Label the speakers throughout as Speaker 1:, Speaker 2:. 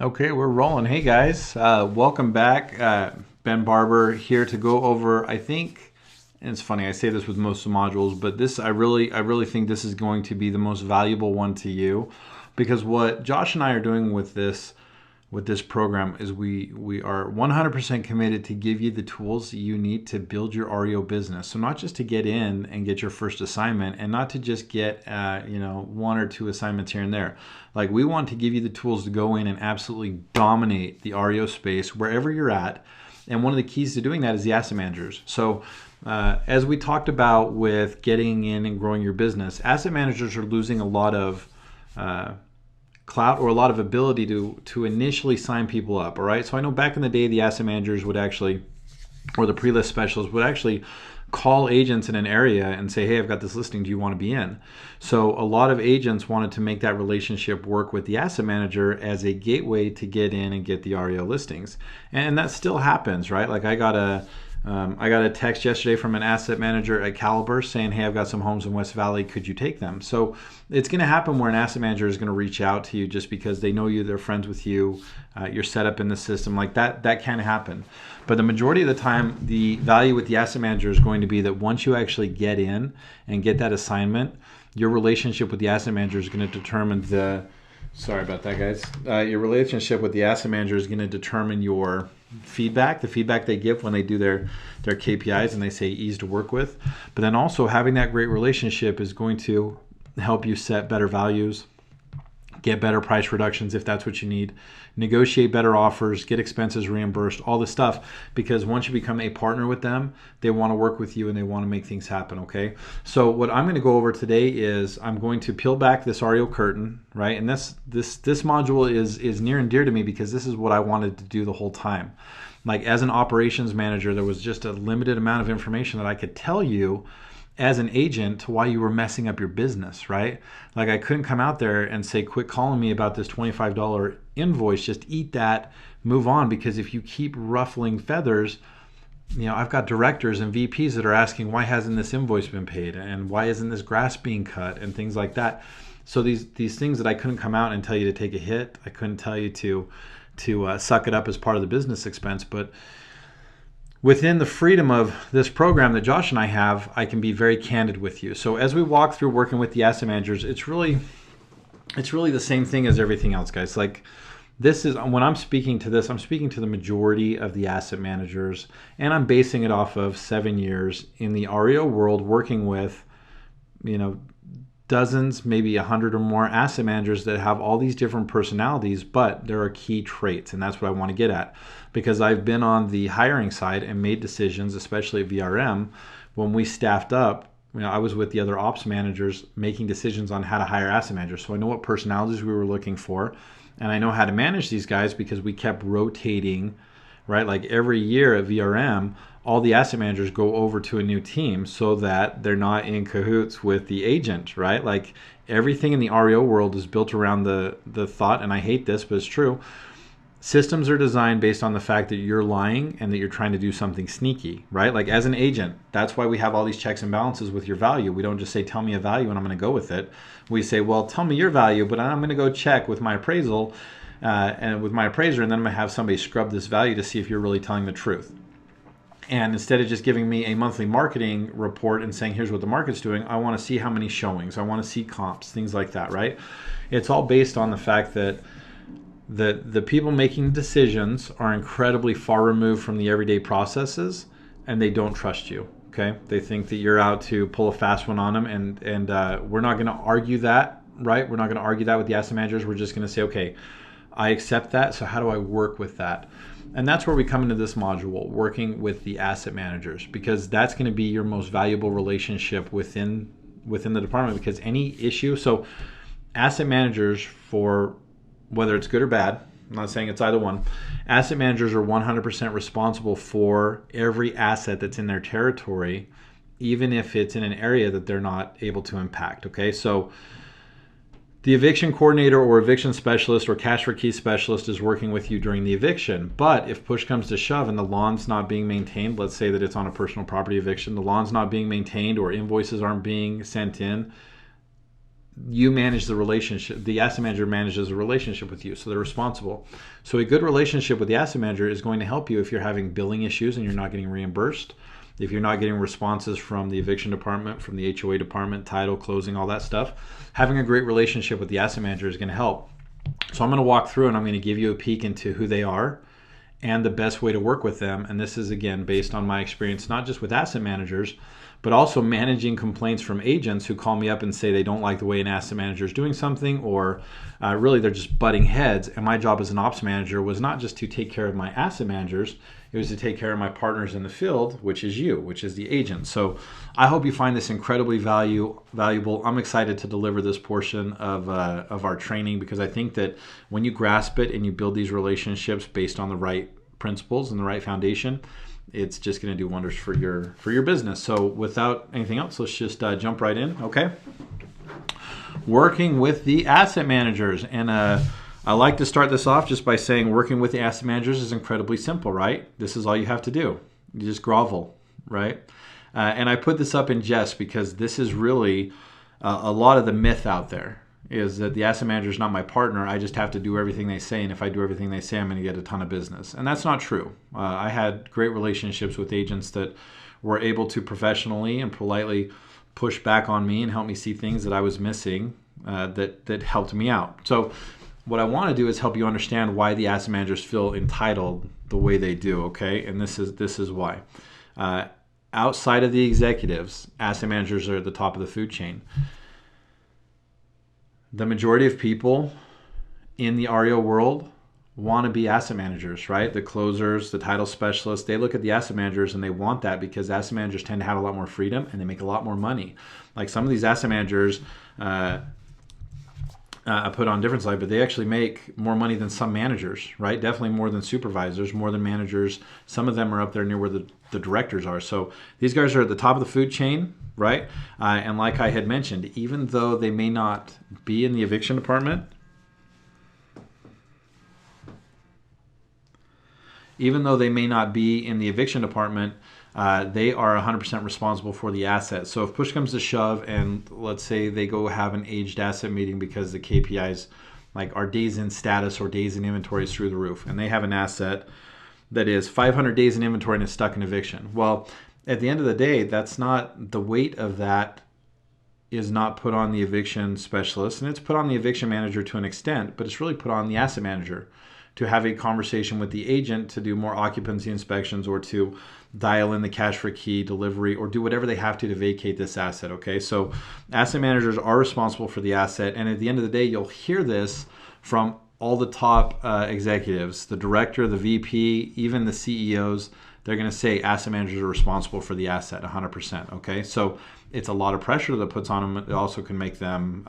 Speaker 1: Okay, we're rolling. Hey guys, welcome back. Ben Barber here to go over. And it's funny I say this with most of the modules, but I really think this is going to be the most valuable one to you, because what Josh and I are doing with this program is we are 100% committed to give you the tools that you need to build your REO business. So not just to get in and get your first assignment, and not to just get one or two assignments here and there. Like, we want to give you the tools to go in and absolutely dominate the REO space wherever you're at. And one of the keys to doing that is the asset managers. So as we talked about with getting in and growing your business, asset managers are losing a lot of clout or a lot of ability to initially sign people up. All right. So I know back in the day, the asset managers would actually, or the pre-list specialists would actually call agents in an area and say, hey, I've got this listing. Do you want to be in? So a lot of agents wanted to make that relationship work with the asset manager as a gateway to get in and get the REO listings. And that still happens, right? Like, I got a text yesterday from an asset manager at Caliber saying, hey, I've got some homes in West Valley. Could you take them? So it's going to happen where an asset manager is going to reach out to you just because they know you, they're friends with you, you're set up in the system. Like that can happen. But the majority of the time, the value with the asset manager is going to be that once you actually get in and get that assignment, your relationship with the asset manager is going to determine sorry about that, guys. Your relationship with the asset manager is going to determine your feedback, the feedback they give when they do their KPIs and they say ease to work with. But then also having that great relationship is going to help you set better values, get better price reductions if that's what you need, negotiate better offers, get expenses reimbursed, all this stuff. Because once you become a partner with them, they want to work with you and they want to make things happen, okay? So what I'm going to go over today is I'm going to peel back this REO curtain, right? And this module is near and dear to me because this is what I wanted to do the whole time. Like, as an operations manager, there was just a limited amount of information that I could tell you as an agent to why you were messing up your business, right? Like, I couldn't come out there and say, quit calling me about this $25 invoice, just eat that, move on. Because if you keep ruffling feathers, I've got directors and VPs that are asking, why hasn't this invoice been paid? And why isn't this grass being cut? And things like that. So these things that I couldn't come out and tell you to take a hit, I couldn't tell you to suck it up as part of the business expense, but within the freedom of this program that Josh and I have, I can be very candid with you. So as we walk through working with the asset managers, it's really the same thing as everything else, guys. Like, this is, when I'm speaking to this, I'm speaking to the majority of the asset managers, and I'm basing it off of 7 years in the REO world, working with, dozens, maybe 100 or more asset managers that have all these different personalities, but there are key traits, and that's what I want to get at. Because I've been on the hiring side and made decisions, especially at VRM, when we staffed up. I was with the other ops managers making decisions on how to hire asset managers. So I know what personalities we were looking for, and I know how to manage these guys because we kept rotating, right? Like, every year at VRM, all the asset managers go over to a new team so that they're not in cahoots with the agent, right? Like, everything in the REO world is built around the thought, and I hate this, but it's true. Systems are designed based on the fact that you're lying and that you're trying to do something sneaky, right? Like, as an agent, that's why we have all these checks and balances with your value. We don't just say, tell me a value and I'm going to go with it. We say, well, tell me your value, but I'm going to go check with my appraisal and with my appraiser, and then I'm going to have somebody scrub this value to see if you're really telling the truth. And instead of just giving me a monthly marketing report and saying, here's what the market's doing, I want to see how many showings. I want to see comps, things like that, right? It's all based on the fact that the people making decisions are incredibly far removed from the everyday processes, and they don't trust you, okay? They think that you're out to pull a fast one on them, and we're not going to argue that, right? We're not going to argue that with the asset managers. We're just going to say, okay, I accept that, so how do I work with that? And that's where we come into this module, working with the asset managers, because that's going to be your most valuable relationship within the department. Because any issue, so asset managers, for whether it's good or bad, I'm not saying it's either one, asset managers are 100% responsible for every asset that's in their territory, even if it's in an area that they're not able to impact, okay? So the eviction coordinator or eviction specialist or cash for key specialist is working with you during the eviction. But if push comes to shove and the lawn's not being maintained, let's say that it's on a personal property eviction, the lawn's not being maintained or invoices aren't being sent in, you manage the relationship. The asset manager manages a relationship with you, so they're responsible. So a good relationship with the asset manager is going to help you if you're having billing issues and you're not getting reimbursed, if you're not getting responses from the eviction department, from the HOA department, title, closing, all that stuff. Having a great relationship with the asset manager is going to help. So I'm going to walk through and I'm going to give you a peek into who they are and the best way to work with them. And this is, again, based on my experience, not just with asset managers, but also managing complaints from agents who call me up and say they don't like the way an asset manager is doing something, or really they're just butting heads. And my job as an ops manager was not just to take care of my asset managers, it was to take care of my partners in the field, which is you, which is the agent. So I hope you find this incredibly valuable. I'm excited to deliver this portion of our training, because I think that when you grasp it and you build these relationships based on the right principles and the right foundation, it's just going to do wonders for your business. So without anything else, let's just jump right in, okay? Working with the asset managers. And I like to start this off just by saying working with the asset managers is incredibly simple, right? This is all you have to do. You just grovel, right? And I put this up in jest because this is really a lot of the myth out there, is that the asset manager is not my partner. I just have to do everything they say, and if I do everything they say, I'm going to get a ton of business. And that's not true. I had great relationships with agents that were able to professionally and politely push back on me and help me see things that I was missing that helped me out. So what I want to do is help you understand why the asset managers feel entitled the way they do, okay? And this is why. Outside of the executives, asset managers are at the top of the food chain. The majority of people in the REO world want to be asset managers, right? The closers, the title specialists, they look at the asset managers and they want that because asset managers tend to have a lot more freedom and they make a lot more money. Like some of these asset managers, I put on a different slide, but they actually make more money than some managers, right? Definitely more than supervisors, more than managers. Some of them are up there near where the directors are. So these guys are at the top of the food chain, right? And like I had mentioned, even though they may not be in the eviction department, they are 100% responsible for the asset. So if push comes to shove and let's say they go have an aged asset meeting because the KPIs, like our days in status or days in inventory, is through the roof, and they have an asset that is 500 days in inventory and is stuck in eviction. Well, at the end of the day, that's not, the weight of that is not put on the eviction specialist, and it's put on the eviction manager to an extent, but it's really put on the asset manager to have a conversation with the agent to do more occupancy inspections or to dial in the cash for key delivery or do whatever they have to vacate this asset, okay? So asset managers are responsible for the asset, and at the end of the day, you'll hear this from all the top executives, the director, the VP, even the CEOs. They're going to say asset managers are responsible for the asset 100%, okay? So it's a lot of pressure that puts on them. It also can make them,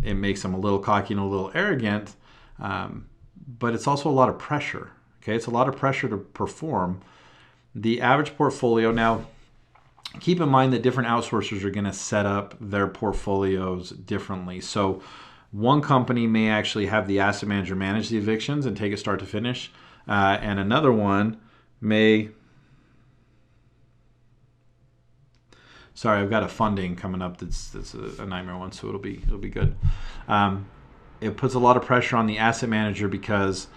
Speaker 1: it makes them a little cocky and a little arrogant, but it's also a lot of pressure, okay? It's a lot of pressure to perform. The average portfolio, now keep in mind that different outsourcers are going to set up their portfolios differently. So one company may actually have the asset manager manage the evictions and take it start to finish, and another one may... Sorry, I've got a funding coming up that's a nightmare one, so it'll be good. It puts a lot of pressure on the asset manager because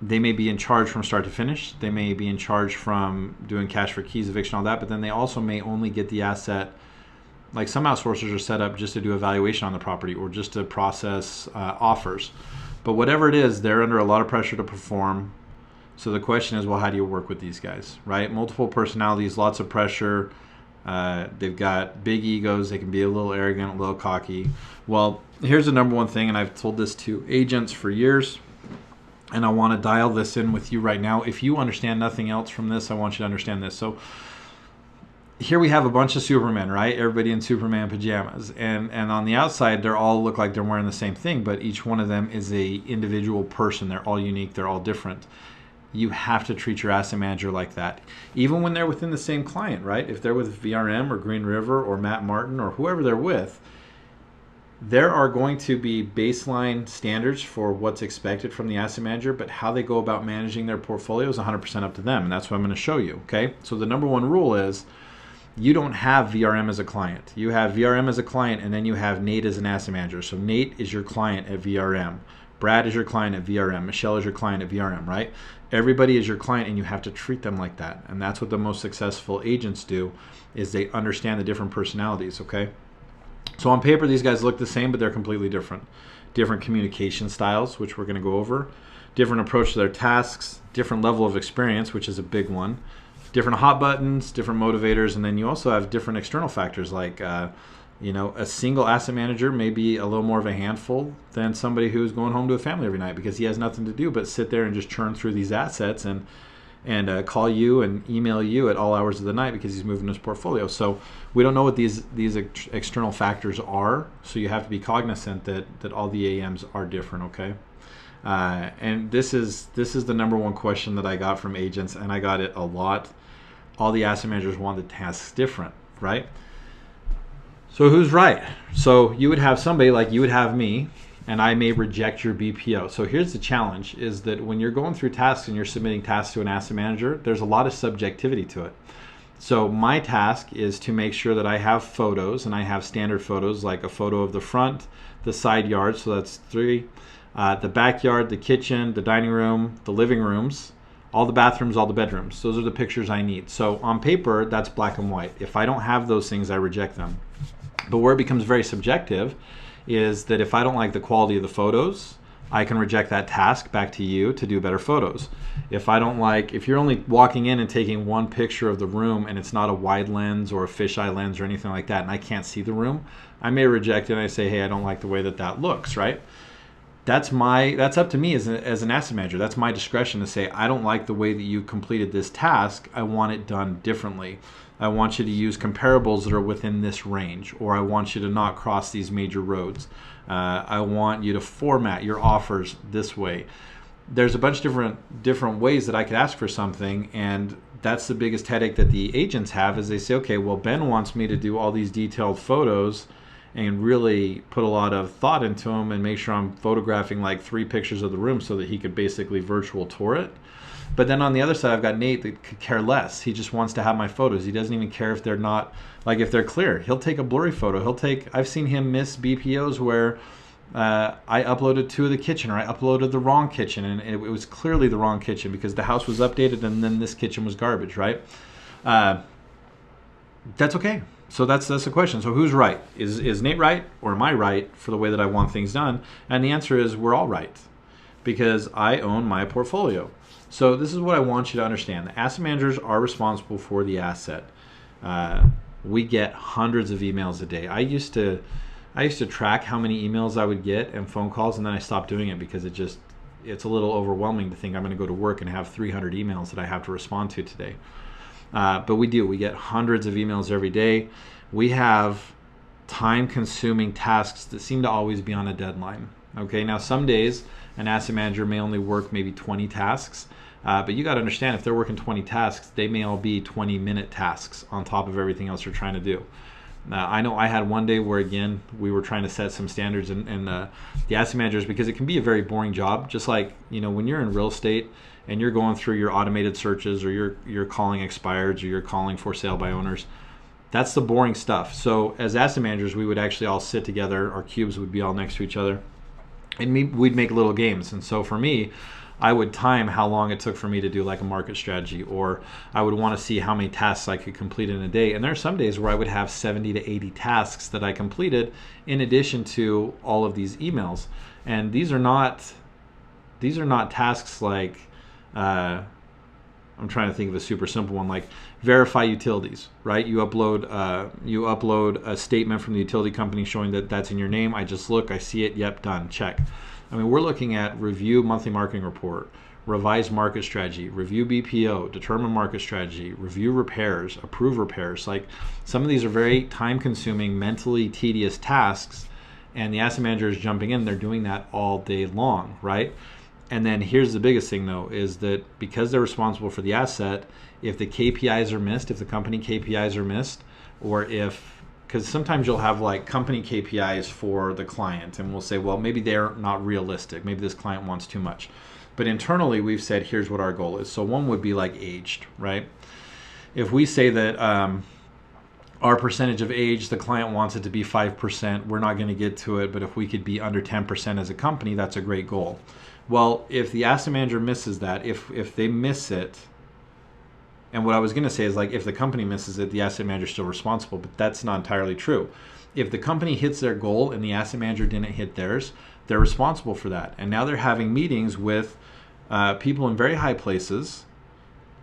Speaker 1: they may be in charge from start to finish. They may be in charge from doing cash for keys, eviction, all that, but then they also may only get the asset. Like some outsourcers are set up just to do evaluation on the property or just to process offers. But whatever it is, they're under a lot of pressure to perform. So the question is, well, how do you work with these guys, right? Multiple personalities, lots of pressure. They've got big egos. They can be a little arrogant, a little cocky. Well, here's the number one thing, and I've told this to agents for years, and I want to dial this in with you right now. If you understand nothing else from this, I want you to understand this. So here we have a bunch of Supermen, right? Everybody in Superman pajamas. And on the outside, they all look like they're wearing the same thing, but each one of them is a individual person. They're all unique. They're all different. You have to treat your asset manager like that. Even when they're within the same client, right? If they're with VRM or Green River or Matt Martin or whoever they're with, there are going to be baseline standards for what's expected from the asset manager, but how they go about managing their portfolio is 100% up to them. And that's what I'm going to show you, okay? So the number one rule is you don't have VRM as a client. You have VRM as a client, and then you have Nate as an asset manager. So Nate is your client at VRM. Brad is your client at VRM. Michelle is your client at VRM, right? Everybody is your client, and you have to treat them like that. And that's what the most successful agents do, is they understand the different personalities, okay? So on paper, these guys look the same, but they're completely different. Different communication styles, which we're going to go over. Different approach to their tasks. Different level of experience, which is a big one. Different hot buttons, different motivators, and then you also have different external factors like, a single asset manager may be a little more of a handful than somebody who's going home to a family every night because he has nothing to do but sit there and just churn through these assets and call you and email you at all hours of the night because he's moving his portfolio. So we don't know what these external factors are, so you have to be cognizant that all the AMs are different, okay? And this is the number one question that I got from agents, and I got it a lot. All the asset managers want the tasks different, right? So who's right? So you would have somebody like you would have me, and I may reject your BPO. So here's the challenge, is that when you're going through tasks and you're submitting tasks to an asset manager, there's a lot of subjectivity to it. So my task is to make sure that I have photos, and I have standard photos like a photo of the front, the side yard, so that's 3, the backyard, the kitchen, the dining room, the living rooms, all the bathrooms, all the bedrooms. Those are the pictures I need. So on paper, that's black and white. If I don't have those things, I reject them. But where it becomes very subjective is that if I don't like the quality of the photos, I can reject that task back to you to do better photos. If you're only walking in and taking one picture of the room and it's not a wide lens or a fisheye lens or anything like that, and I can't see the room, I may reject it and I say, hey, I don't like the way that looks, right? That's up to me as an asset manager. That's my discretion to say, I don't like the way that you completed this task. I want it done differently. I want you to use comparables that are within this range, or I want you to not cross these major roads. I want you to format your offers this way. There's a bunch of different ways that I could ask for something, and that's the biggest headache that the agents have, is they say, okay, well, Ben wants me to do all these detailed photos and really put a lot of thought into them and make sure I'm photographing like 3 pictures of the room so that he could basically virtual tour it. But then on the other side, I've got Nate that could care less. He just wants to have my photos. He doesn't even care if they're not, like if they're clear. He'll take a blurry photo. I've seen him miss BPOs where I uploaded 2 of the kitchen, or I uploaded the wrong kitchen, and it was clearly the wrong kitchen because the house was updated and then this kitchen was garbage, right? That's okay. So that's the question. So who's right? Is Nate right, or am I right for the way that I want things done? And the answer is we're all right, because I own my portfolio. So this is what I want you to understand. The asset managers are responsible for the asset. We get hundreds of emails a day. I used to track how many emails I would get and phone calls, and then I stopped doing it because it's a little overwhelming to think I'm going to go to work and have 300 emails that I have to respond to today. But we get hundreds of emails every day. We have time-consuming tasks that seem to always be on a deadline. Okay, now some days an asset manager may only work maybe 20 tasks, but you got to understand, if they're working 20 tasks, they may all be 20-minute tasks on top of everything else you're trying to do. I know I had one day where, again, we were trying to set some standards in the asset managers, because it can be a very boring job. Just like, when you're in real estate and you're going through your automated searches, or you're calling expireds, or you're calling for sale by owners, that's the boring stuff. So as asset managers, we would actually all sit together. Our cubes would be all next to each other, and we'd make little games. And so for me, I would time how long it took for me to do like a market strategy, or I would want to see how many tasks I could complete in a day. And there are some days where I would have 70 to 80 tasks that I completed in addition to all of these emails. And these are not tasks like, I'm trying to think of a super simple one, like verify utilities, right? You upload a statement from the utility company showing that that's in your name. I just look, I see it, yep, done, check. I mean, we're looking at review monthly marketing report, revise market strategy, review BPO, determine market strategy, review repairs, approve repairs. Like, some of these are very time-consuming, mentally tedious tasks, and the asset manager is jumping in. They're doing that all day long, right? And then here's the biggest thing, though, is that because they're responsible for the asset, if the KPIs are missed, if the company KPIs are missed, or because sometimes you'll have like company KPIs for the client, and we'll say, well, maybe they're not realistic. Maybe this client wants too much. But internally, we've said, here's what our goal is. So one would be like aged, right? If we say that our percentage of age, the client wants it to be 5%. We're not going to get to it, but if we could be under 10% as a company, that's a great goal. Well, if the asset manager misses that, if they miss it, and what I was going to say is, like, if the company misses it, the asset manager is still responsible, but that's not entirely true. If the company hits their goal and the asset manager didn't hit theirs, they're responsible for that. And now they're having meetings with people in very high places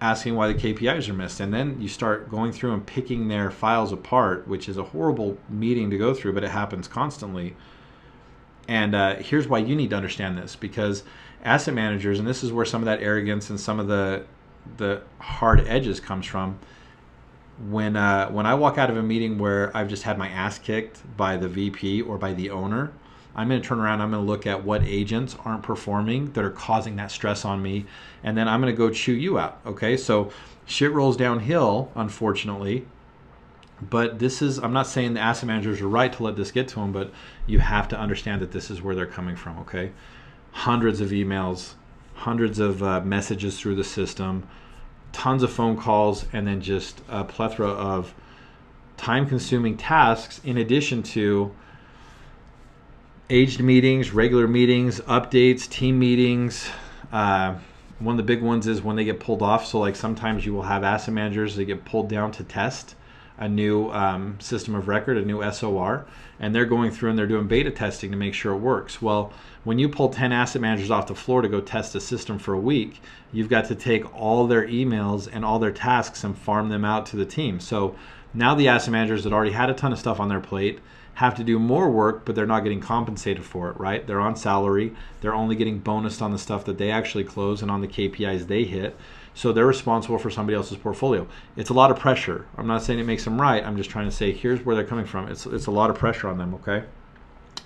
Speaker 1: asking why the KPIs are missed. And then you start going through and picking their files apart, which is a horrible meeting to go through, but it happens constantly. And here's why you need to understand this, because asset managers, and this is where some of that arrogance and some of the hard edges comes from. When I walk out of a meeting where I've just had my ass kicked by the VP or by the owner, I'm going to turn around, I'm going to look at what agents aren't performing that are causing that stress on me, and then I'm going to go chew you out, okay? So shit rolls downhill, unfortunately, but this is, I'm not saying the asset managers are right to let this get to them, but you have to understand that this is where they're coming from, okay? Hundreds of emails, hundreds of messages through the system, tons of phone calls, and then just a plethora of time-consuming tasks in addition to aged meetings, regular meetings, updates, team meetings. One of the big ones is when they get pulled off. So like sometimes you will have asset managers that get pulled down to test a new system of record, a new SOR, and they're going through and they're doing beta testing to make sure it works. Well, when you pull 10 asset managers off the floor to go test a system for a week, you've got to take all their emails and all their tasks and farm them out to the team. So now the asset managers that already had a ton of stuff on their plate have to do more work, but they're not getting compensated for it, right? They're on salary. They're only getting bonused on the stuff that they actually close and on the KPIs they hit. So they're responsible for somebody else's portfolio. It's a lot of pressure. I'm not saying it makes them right. I'm just trying to say here's where they're coming from. It's a lot of pressure on them, okay?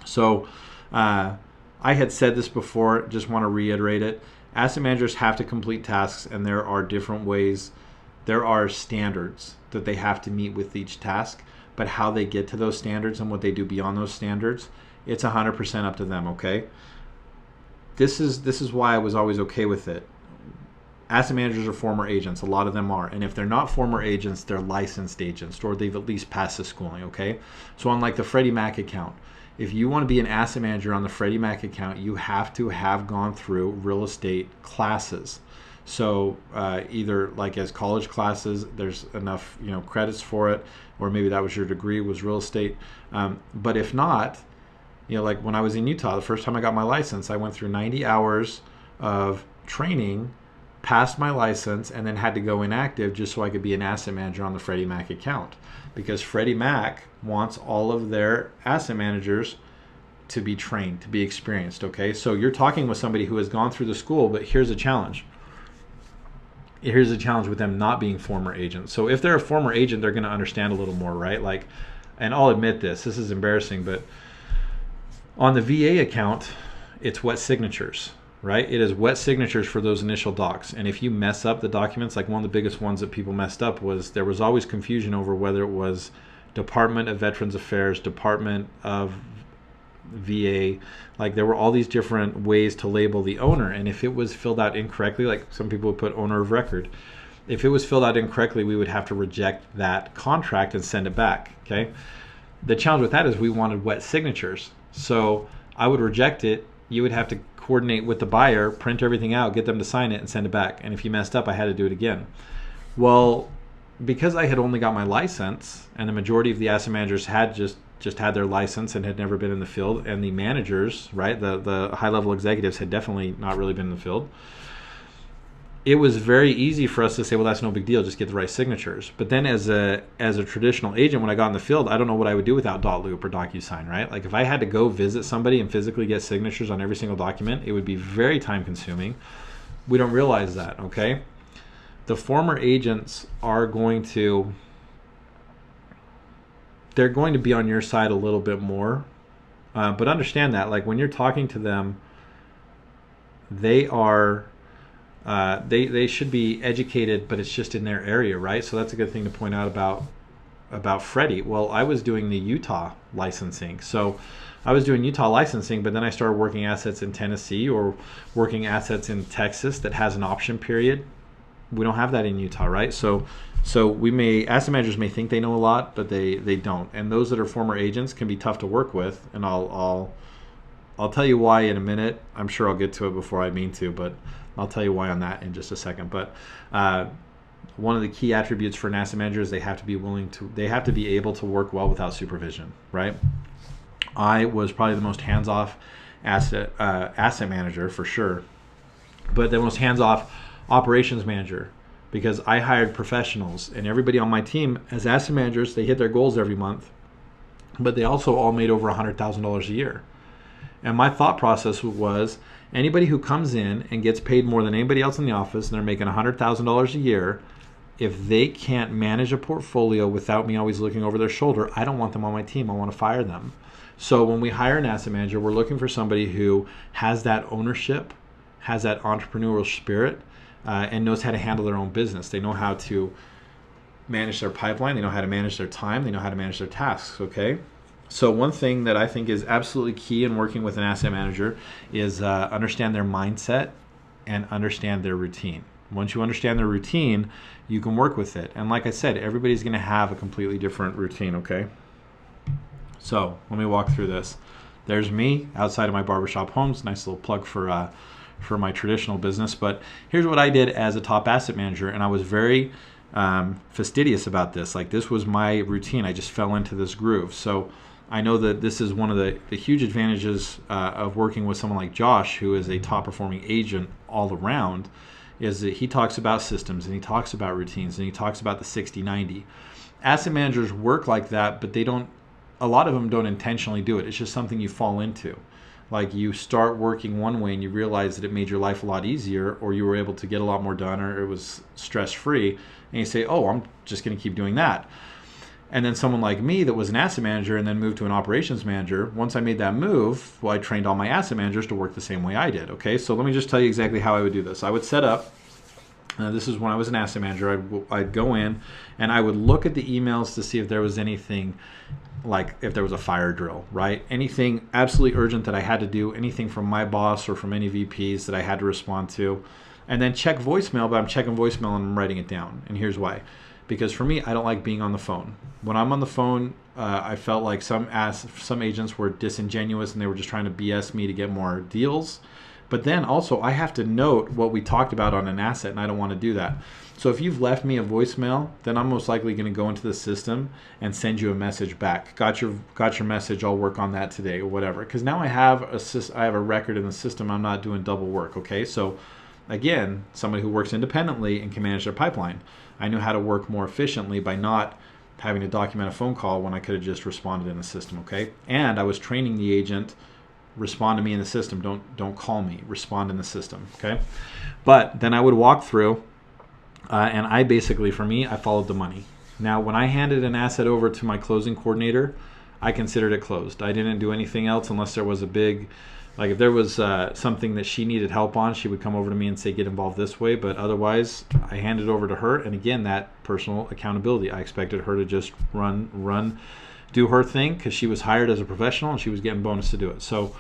Speaker 1: So I had said this before, just want to reiterate it. Asset managers have to complete tasks, and there are different ways. There are standards that they have to meet with each task. But how they get to those standards and what they do beyond those standards, it's 100% up to them, okay? This is why I was always okay with it. Asset managers are former agents. A lot of them are. And if they're not former agents, they're licensed agents, or they've at least passed the schooling, okay? So on like the Freddie Mac account, if you want to be an asset manager on the Freddie Mac account, you have to have gone through real estate classes. So either like as college classes, there's enough credits for it, or maybe that was your degree, was real estate. But if not, like when I was in Utah, the first time I got my license, I went through 90 hours of training, passed my license, and then had to go inactive just so I could be an asset manager on the Freddie Mac account. Because Freddie Mac wants all of their asset managers to be trained, to be experienced, okay? So you're talking with somebody who has gone through the school, but here's a challenge. Here's the challenge with them not being former agents. So if they're a former agent, they're going to understand a little more, right? Like, and I'll admit this is embarrassing, but on the VA account, it's wet signatures, right? It is wet signatures for those initial docs. And if you mess up the documents, like one of the biggest ones that people messed up was there was always confusion over whether it was Department of Veterans Affairs, Department of VA, like there were all these different ways to label the owner, and if it was filled out incorrectly, like some people would put owner of record, if it was filled out incorrectly, we would have to reject that contract and send it back, okay? The challenge with that is we wanted wet signatures, so I would reject it. You would have to coordinate with the buyer, print everything out, get them to sign it, and send it back, and if you messed up, I had to do it again. Well, because I had only got my license, and the majority of the asset managers had just had their license and had never been in the field, and the managers, right, the high-level executives had definitely not really been in the field, it was very easy for us to say, well, that's no big deal, just get the right signatures. But then as a traditional agent, when I got in the field, I don't know what I would do without .loop or DocuSign, right? Like if I had to go visit somebody and physically get signatures on every single document, it would be very time-consuming. We don't realize that, okay? The former agents are going to be on your side a little bit more, but understand that, like when you're talking to them, they are they should be educated, but it's just in their area, right? So that's a good thing to point out about Freddie. Well, I was doing the Utah licensing, so I was doing Utah licensing, but then I started working assets in Tennessee or working assets in Texas that has an option period. We don't have that in Utah, right? So asset managers may think they know a lot, but they don't. And those that are former agents can be tough to work with. And I'll tell you why in a minute. I'm sure I'll get to it before I mean to, but I'll tell you why on that in just a second. But one of the key attributes for an asset manager is they have to be able to work well without supervision, right? I was probably the most hands-off asset manager for sure, but the most hands-off operations manager, because I hired professionals, and everybody on my team as asset managers, they hit their goals every month, but they also all made over $100,000 a year. And my thought process was, anybody who comes in and gets paid more than anybody else in the office, and they're making $100,000 a year, if they can't manage a portfolio without me always looking over their shoulder, I don't want them on my team. I want to fire them. So when we hire an asset manager, we're looking for somebody who has that ownership, has that entrepreneurial spirit, and knows how to handle their own business. They know how to manage their pipeline. They know how to manage their time. They know how to manage their tasks, okay? So one thing that I think is absolutely key in working with an asset manager is understand their mindset and understand their routine. Once you understand their routine, you can work with it. And like I said, everybody's going to have a completely different routine, okay? So let me walk through this. There's me outside of my barbershop homes. Nice little plug for my traditional business. But here's what I did as a top asset manager, and I was very fastidious about this. Like, this was my routine. I just fell into this groove. So I know that this is one of the huge advantages of working with someone like Josh, who is a top performing agent all around, is that he talks about systems, and he talks about routines, and he talks about the 60-90. Asset managers work like that, but a lot of them don't intentionally do it. It's just something you fall into. Like, you start working one way and you realize that it made your life a lot easier, or you were able to get a lot more done, or it was stress-free, and you say, oh, I'm just going to keep doing that. And then someone like me that was an asset manager and then moved to an operations manager, once I made that move, well, I trained all my asset managers to work the same way I did. Okay, so let me just tell you exactly how I would do this. I would set up, this is when I was an asset manager, I'd go in and I would look at the emails to see if there was anything, like if there was a fire drill, right? Anything absolutely urgent that I had to do, anything from my boss or from any VPs that I had to respond to, and then check voicemail, but I'm checking voicemail and I'm writing it down. And here's why. Because for me, I don't like being on the phone. When I'm on the phone, I felt like some agents were disingenuous and they were just trying to BS me to get more deals. But then also, I have to note what we talked about on an asset, and I don't want to do that. So if you've left me a voicemail, then I'm most likely going to go into the system and send you a message back. Got your message. I'll work on that today or whatever. Because now I have a record in the system. I'm not doing double work. Okay, so again, somebody who works independently and can manage their pipeline. I knew how to work more efficiently by not having to document a phone call when I could have just responded in the system, okay? And I was training the agent, respond to me in the system, don't call me, respond in the system, okay? But then I would walk through, and I basically, for me, I followed the money. Now, when I handed an asset over to my closing coordinator, I considered it closed. I didn't do anything else unless there was a big, like if there was something that she needed help on, she would come over to me and say, get involved this way. But otherwise, I handed it over to her. And again, that personal accountability. I expected her to just do her thing because she was hired as a professional and she was getting bonus to do it. So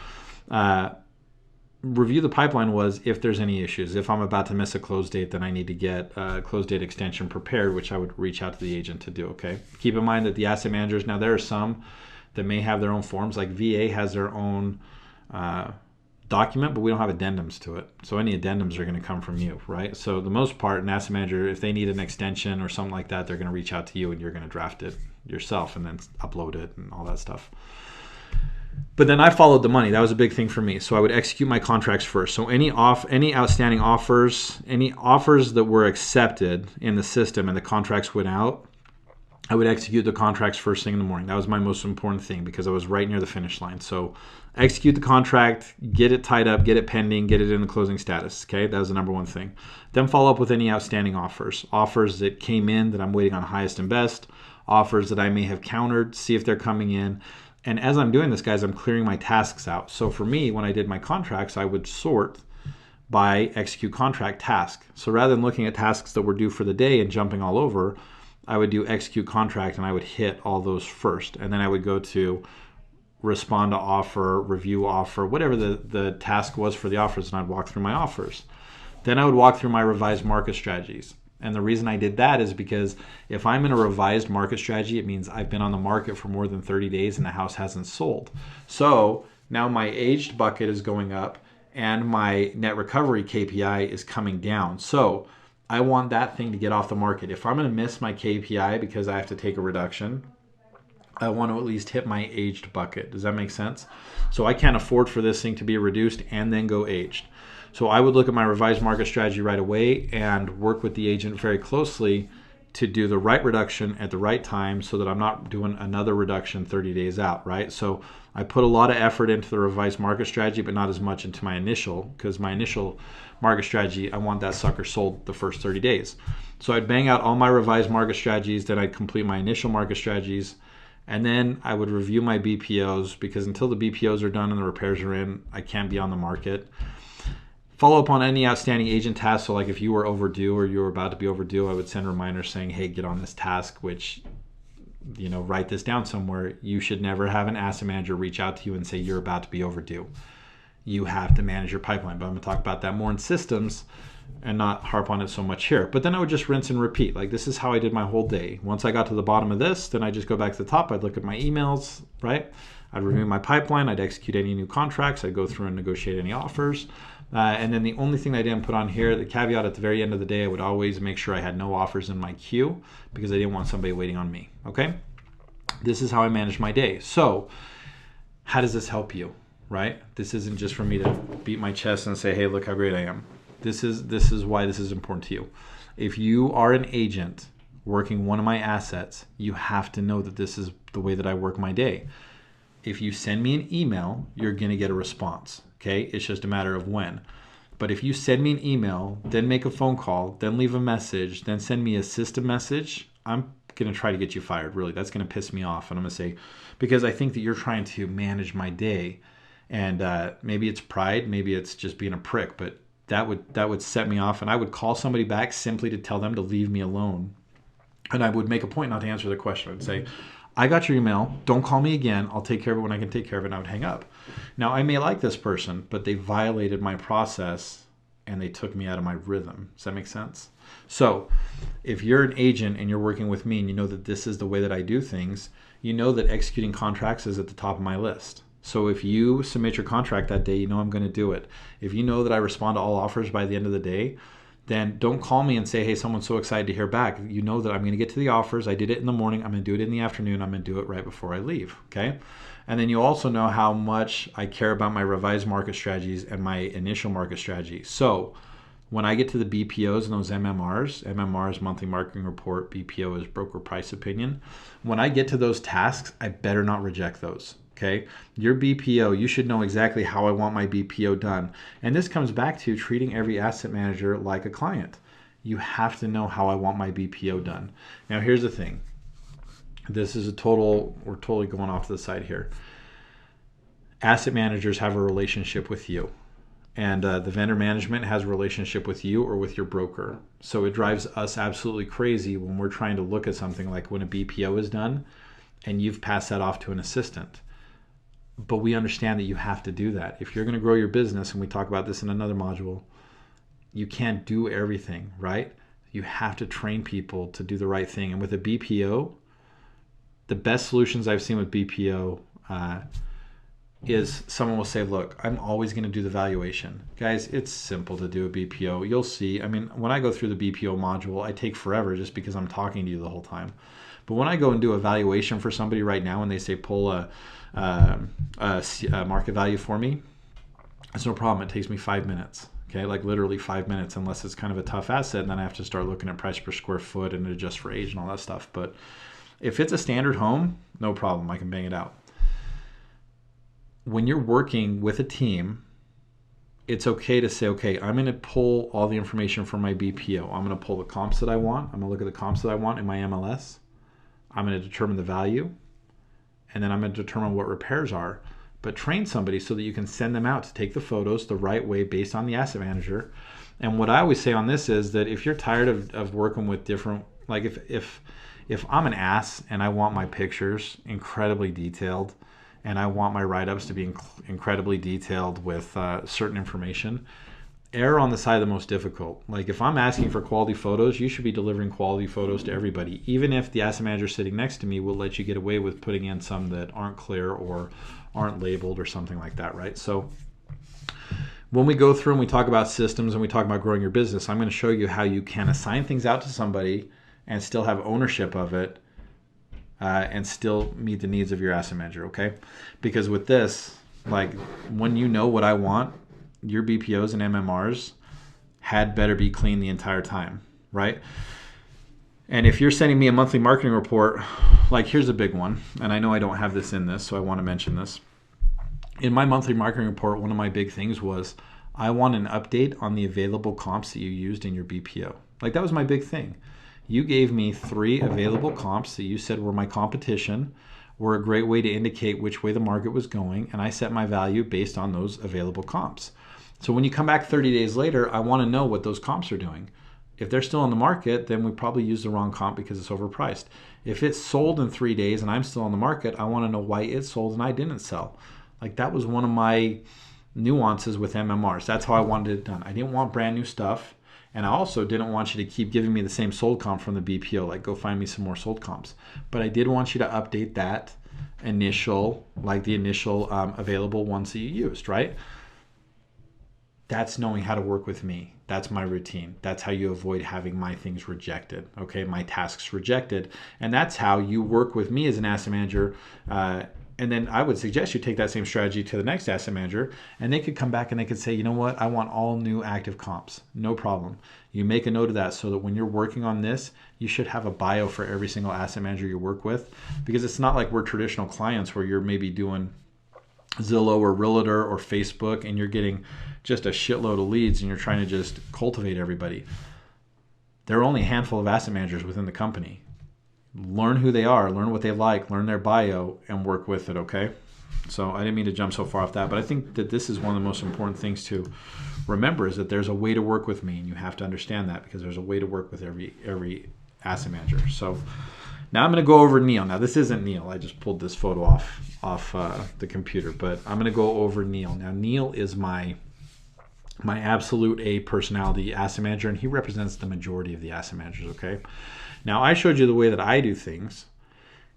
Speaker 1: review the pipeline was if there's any issues. If I'm about to miss a close date, then I need to get a close date extension prepared, which I would reach out to the agent to do, okay? Keep in mind that the asset managers, now there are some that may have their own forms, like VA has their own document, but we don't have addendums to it. So any addendums are going to come from you, right? So the most part, an asset manager, if they need an extension or something like that, they're going to reach out to you and you're going to draft it yourself and then upload it and all that stuff. But then I followed the money. That was a big thing for me. So I would execute my contracts first. So any outstanding offers, any offers that were accepted in the system and the contracts went out, I would execute the contracts first thing in the morning. That was my most important thing because I was right near the finish line. So execute the contract, get it tied up, get it pending, get it in the closing status. Okay, that was the number one thing. Then follow up with any outstanding offers. Offers that came in that I'm waiting on highest and best. Offers that I may have countered, see if they're coming in. And as I'm doing this, guys, I'm clearing my tasks out. So for me, when I did my contracts, I would sort by execute contract task. So rather than looking at tasks that were due for the day and jumping all over, I would do execute contract and I would hit all those first. And then I would go to respond to offer, review offer, whatever the task was for the offers, and I'd walk through my offers. Then I would walk through my revised market strategies. And the reason I did that is because if I'm in a revised market strategy, it means I've been on the market for more than 30 days and the house hasn't sold. So now my aged bucket is going up and my net recovery KPI is coming down. So I want that thing to get off the market. If I'm going to miss my KPI because I have to take a reduction, I want to at least hit my aged bucket. Does that make sense? So I can't afford for this thing to be reduced and then go aged. So I would look at my revised market strategy right away and work with the agent very closely to do the right reduction at the right time so that I'm not doing another reduction 30 days out, right? So I put a lot of effort into the revised market strategy, but not as much into my initial, because my initial market strategy, I want that sucker sold the first 30 days. So I'd bang out all my revised market strategies, then I'd complete my initial market strategies, and then I would review my BPOs, because until the BPOs are done and the repairs are in, I can't be on the market. Follow up on any outstanding agent tasks. So like if you were overdue or you were about to be overdue, I would send reminders saying, hey, get on this task, which, write this down somewhere. You should never have an asset manager reach out to you and say you're about to be overdue. You have to manage your pipeline. But I'm going to talk about that more in systems and not harp on it so much here. But then I would just rinse and repeat. Like this is how I did my whole day. Once I got to the bottom of this, then I just go back to the top. I'd look at my emails, right? I'd review my pipeline. I'd execute any new contracts. I'd go through and negotiate any offers. And then the only thing I didn't put on here, the caveat at the very end of the day, I would always make sure I had no offers in my queue because I didn't want somebody waiting on me, okay? This is how I manage my day. So how does this help you, right? This isn't just for me to beat my chest and say, hey, look how great I am. This is why this is important to you. If you are an agent working one of my assets, you have to know that this is the way that I work my day. If you send me an email, you're going to get a response. Okay, it's just a matter of when. But if you send me an email, then make a phone call, then leave a message, then send me a system message, I'm going to try to get you fired. Really, that's going to piss me off. And I'm going to say, because I think that you're trying to manage my day. And maybe it's pride, maybe it's just being a prick, but that would set me off. And I would call somebody back simply to tell them to leave me alone. And I would make a point not to answer the question. I would say, I got your email. Don't call me again. I'll take care of it when I can take care of it. And I would hang up. Now, I may like this person, but they violated my process and they took me out of my rhythm. Does that make sense? So if you're an agent and you're working with me and you know that this is the way that I do things, you know that executing contracts is at the top of my list. So if you submit your contract that day, you know I'm going to do it. If you know that I respond to all offers by the end of the day, then don't call me and say, hey, someone's so excited to hear back. You know that I'm going to get to the offers. I did it in the morning. I'm going to do it in the afternoon. I'm going to do it right before I leave, okay? And then you also know how much I care about my revised market strategies and my initial market strategy. So when I get to the BPOs and those MMRs, is monthly marketing report, BPO is broker price opinion. When I get to those tasks, I better not reject those. Okay, your BPO, you should know exactly how I want my BPO done. And this comes back to treating every asset manager like a client. You have to know how I want my BPO done. Now, here's the thing. This is we're totally going off to the side here. Asset managers have a relationship with you. And the vendor management has a relationship with you or with your broker. So it drives us absolutely crazy when we're trying to look at something like when a BPO is done and you've passed that off to an assistant. But we understand that you have to do that. If you're going to grow your business, and we talk about this in another module, you can't do everything, right? You have to train people to do the right thing. And with a BPO, the best solutions I've seen with BPO is someone will say, look, I'm always going to do the valuation. Guys, it's simple to do a BPO. You'll see. I mean, when I go through the BPO module, I take forever just because I'm talking to you the whole time. But when I go and do a valuation for somebody right now and they say pull a market value for me, it's no problem. It takes me 5 minutes. Okay, like literally 5 minutes, unless it's kind of a tough asset, and then I have to start looking at price per square foot and adjust for age and all that stuff. But if it's a standard home, no problem. I can bang it out. When you're working with a team, it's okay to say, okay, I'm going to pull all the information from my BPO. I'm going to pull the comps that I want. I'm going to look at the comps that I want in my MLS. I'm going to determine the value, and then I'm going to determine what repairs are. But train somebody so that you can send them out to take the photos the right way based on the asset manager. And what I always say on this is that if you're tired of working with different, like if I'm an ass and I want my pictures incredibly detailed and I want my write-ups to be incredibly detailed with certain information, err on the side of the most difficult. Like if I'm asking for quality photos, you should be delivering quality photos to everybody. Even if the asset manager sitting next to me will let you get away with putting in some that aren't clear or aren't labeled or something like that, right? So when we go through and we talk about systems and we talk about growing your business, I'm going to show you how you can assign things out to somebody and still have ownership of it and still meet the needs of your asset manager, okay? Because with this, like when you know what I want, your BPOs and MMRs had better be clean the entire time, right? And if you're sending me a monthly marketing report, like here's a big one, and I know I don't have this in this, so I want to mention this. In my monthly marketing report, one of my big things was I want an update on the available comps that you used in your BPO. Like that was my big thing. You gave me 3 available comps that you said were my competition, were a great way to indicate which way the market was going, and I set my value based on those available comps. So when you come back 30 days later, I want to know what those comps are doing. If they're still on the market, then we probably used the wrong comp because it's overpriced. If it's sold in 3 days and I'm still on the market, I want to know why it sold and I didn't sell. Like that was one of my nuances with MMRs. That's how I wanted it done. I didn't want brand new stuff. And I also didn't want you to keep giving me the same sold comp from the BPO, like go find me some more sold comps. But I did want you to update that initial, like the initial available ones that you used, right? That's knowing how to work with me. That's my routine. That's how you avoid having my things rejected, okay? My tasks rejected. And that's how you work with me as an asset manager. And then I would suggest you take that same strategy to the next asset manager, and they could come back and they could say, you know what? I want all new active comps. No problem. You make a note of that so that when you're working on this, you should have a bio for every single asset manager you work with, because it's not like we're traditional clients where you're maybe doing Zillow or Realtor or Facebook and you're getting just a shitload of leads and you're trying to just cultivate everybody. There are only a handful of asset managers within the company. Learn who they are, learn what they like, learn their bio, and work with it, okay? So I didn't mean to jump so far off that, but I think that this is one of the most important things to remember is that there's a way to work with me, and you have to understand that because there's a way to work with every asset manager. So now I'm going to go over Neil. Now this isn't Neil. I just pulled this photo off the computer, but I'm going to go over Neil. Now Neil is my absolute A personality asset manager, and he represents the majority of the asset managers, okay? Now, I showed you the way that I do things.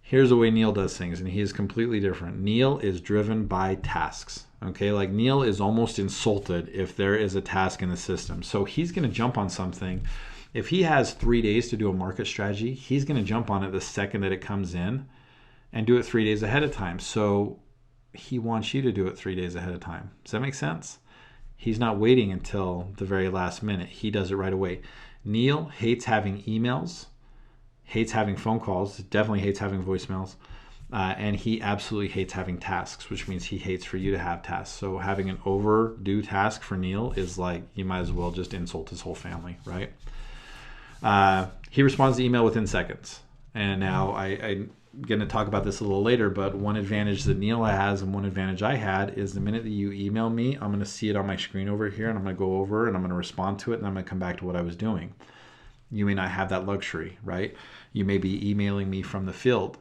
Speaker 1: Here's the way Neil does things, and he is completely different. Neil is driven by tasks, okay? Like Neil is almost insulted if there is a task in the system. So he's going to jump on something. If he has 3 days to do a market strategy, he's going to jump on it the second that it comes in and do it 3 days ahead of time. So he wants you to do it 3 days ahead of time. Does that make sense? He's not waiting until the very last minute. He does it right away. Neil hates having emails, hates having phone calls, definitely hates having voicemails, and he absolutely hates having tasks, which means he hates for you to have tasks. So having an overdue task for Neil is like, you might as well just insult his whole family, right? He responds to email within seconds. And now I'm going to talk about this a little later, but one advantage that Neil has and one advantage I had is the minute that you email me, I'm going to see it on my screen over here, and I'm going to go over and I'm going to respond to it, and I'm going to come back to what I was doing. You may not have that luxury, right? You may be emailing me from the field.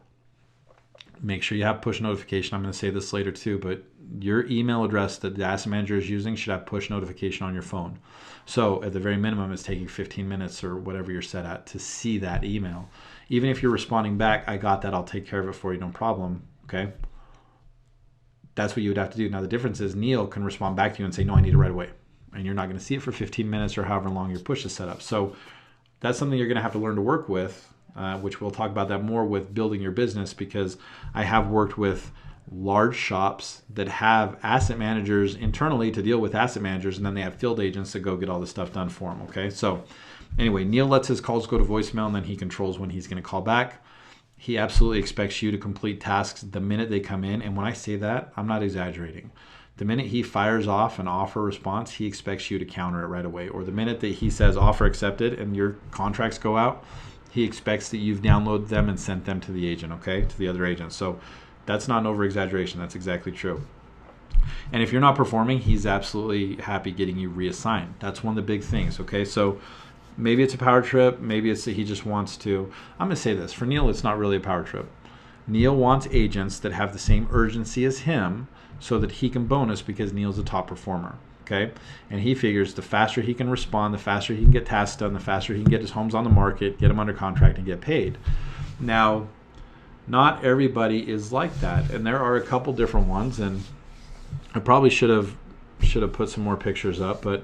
Speaker 1: Make sure you have push notification. I'm going to say this later too, but your email address that the asset manager is using should have push notification on your phone. So at the very minimum, it's taking 15 minutes or whatever you're set at to see that email. Even if you're responding back, I got that, I'll take care of it for you, no problem, okay? That's what you would have to do. Now the difference is Neil can respond back to you and say, no, I need it right away. And you're not going to see it for 15 minutes or however long your push is set up. So that's something you're going to have to learn to work with, which we'll talk about that more with building your business, because I have worked with large shops that have asset managers internally to deal with asset managers, and then they have field agents that go get all the stuff done for them, okay? So anyway, Neil lets his calls go to voicemail, and then he controls when he's going to call back. He absolutely expects you to complete tasks the minute they come in, and when I say that, I'm not exaggerating. The minute he fires off an offer response, he expects you to counter it right away. Or the minute that he says offer accepted and your contracts go out, he expects that you've downloaded them and sent them to the agent, okay, to the other agent. So that's not an over-exaggeration. That's exactly true. And if you're not performing, he's absolutely happy getting you reassigned. That's one of the big things, okay? So maybe it's a power trip. Maybe it's that he just wants to. I'm going to say this. For Neil, it's not really a power trip. Neil wants agents that have the same urgency as him so that he can bonus because Neil's a top performer. Okay, and he figures the faster he can respond, the faster he can get tasks done, the faster he can get his homes on the market, get them under contract, and get paid. Now, not everybody is like that, and there are a couple different ones, and I probably should have put some more pictures up, but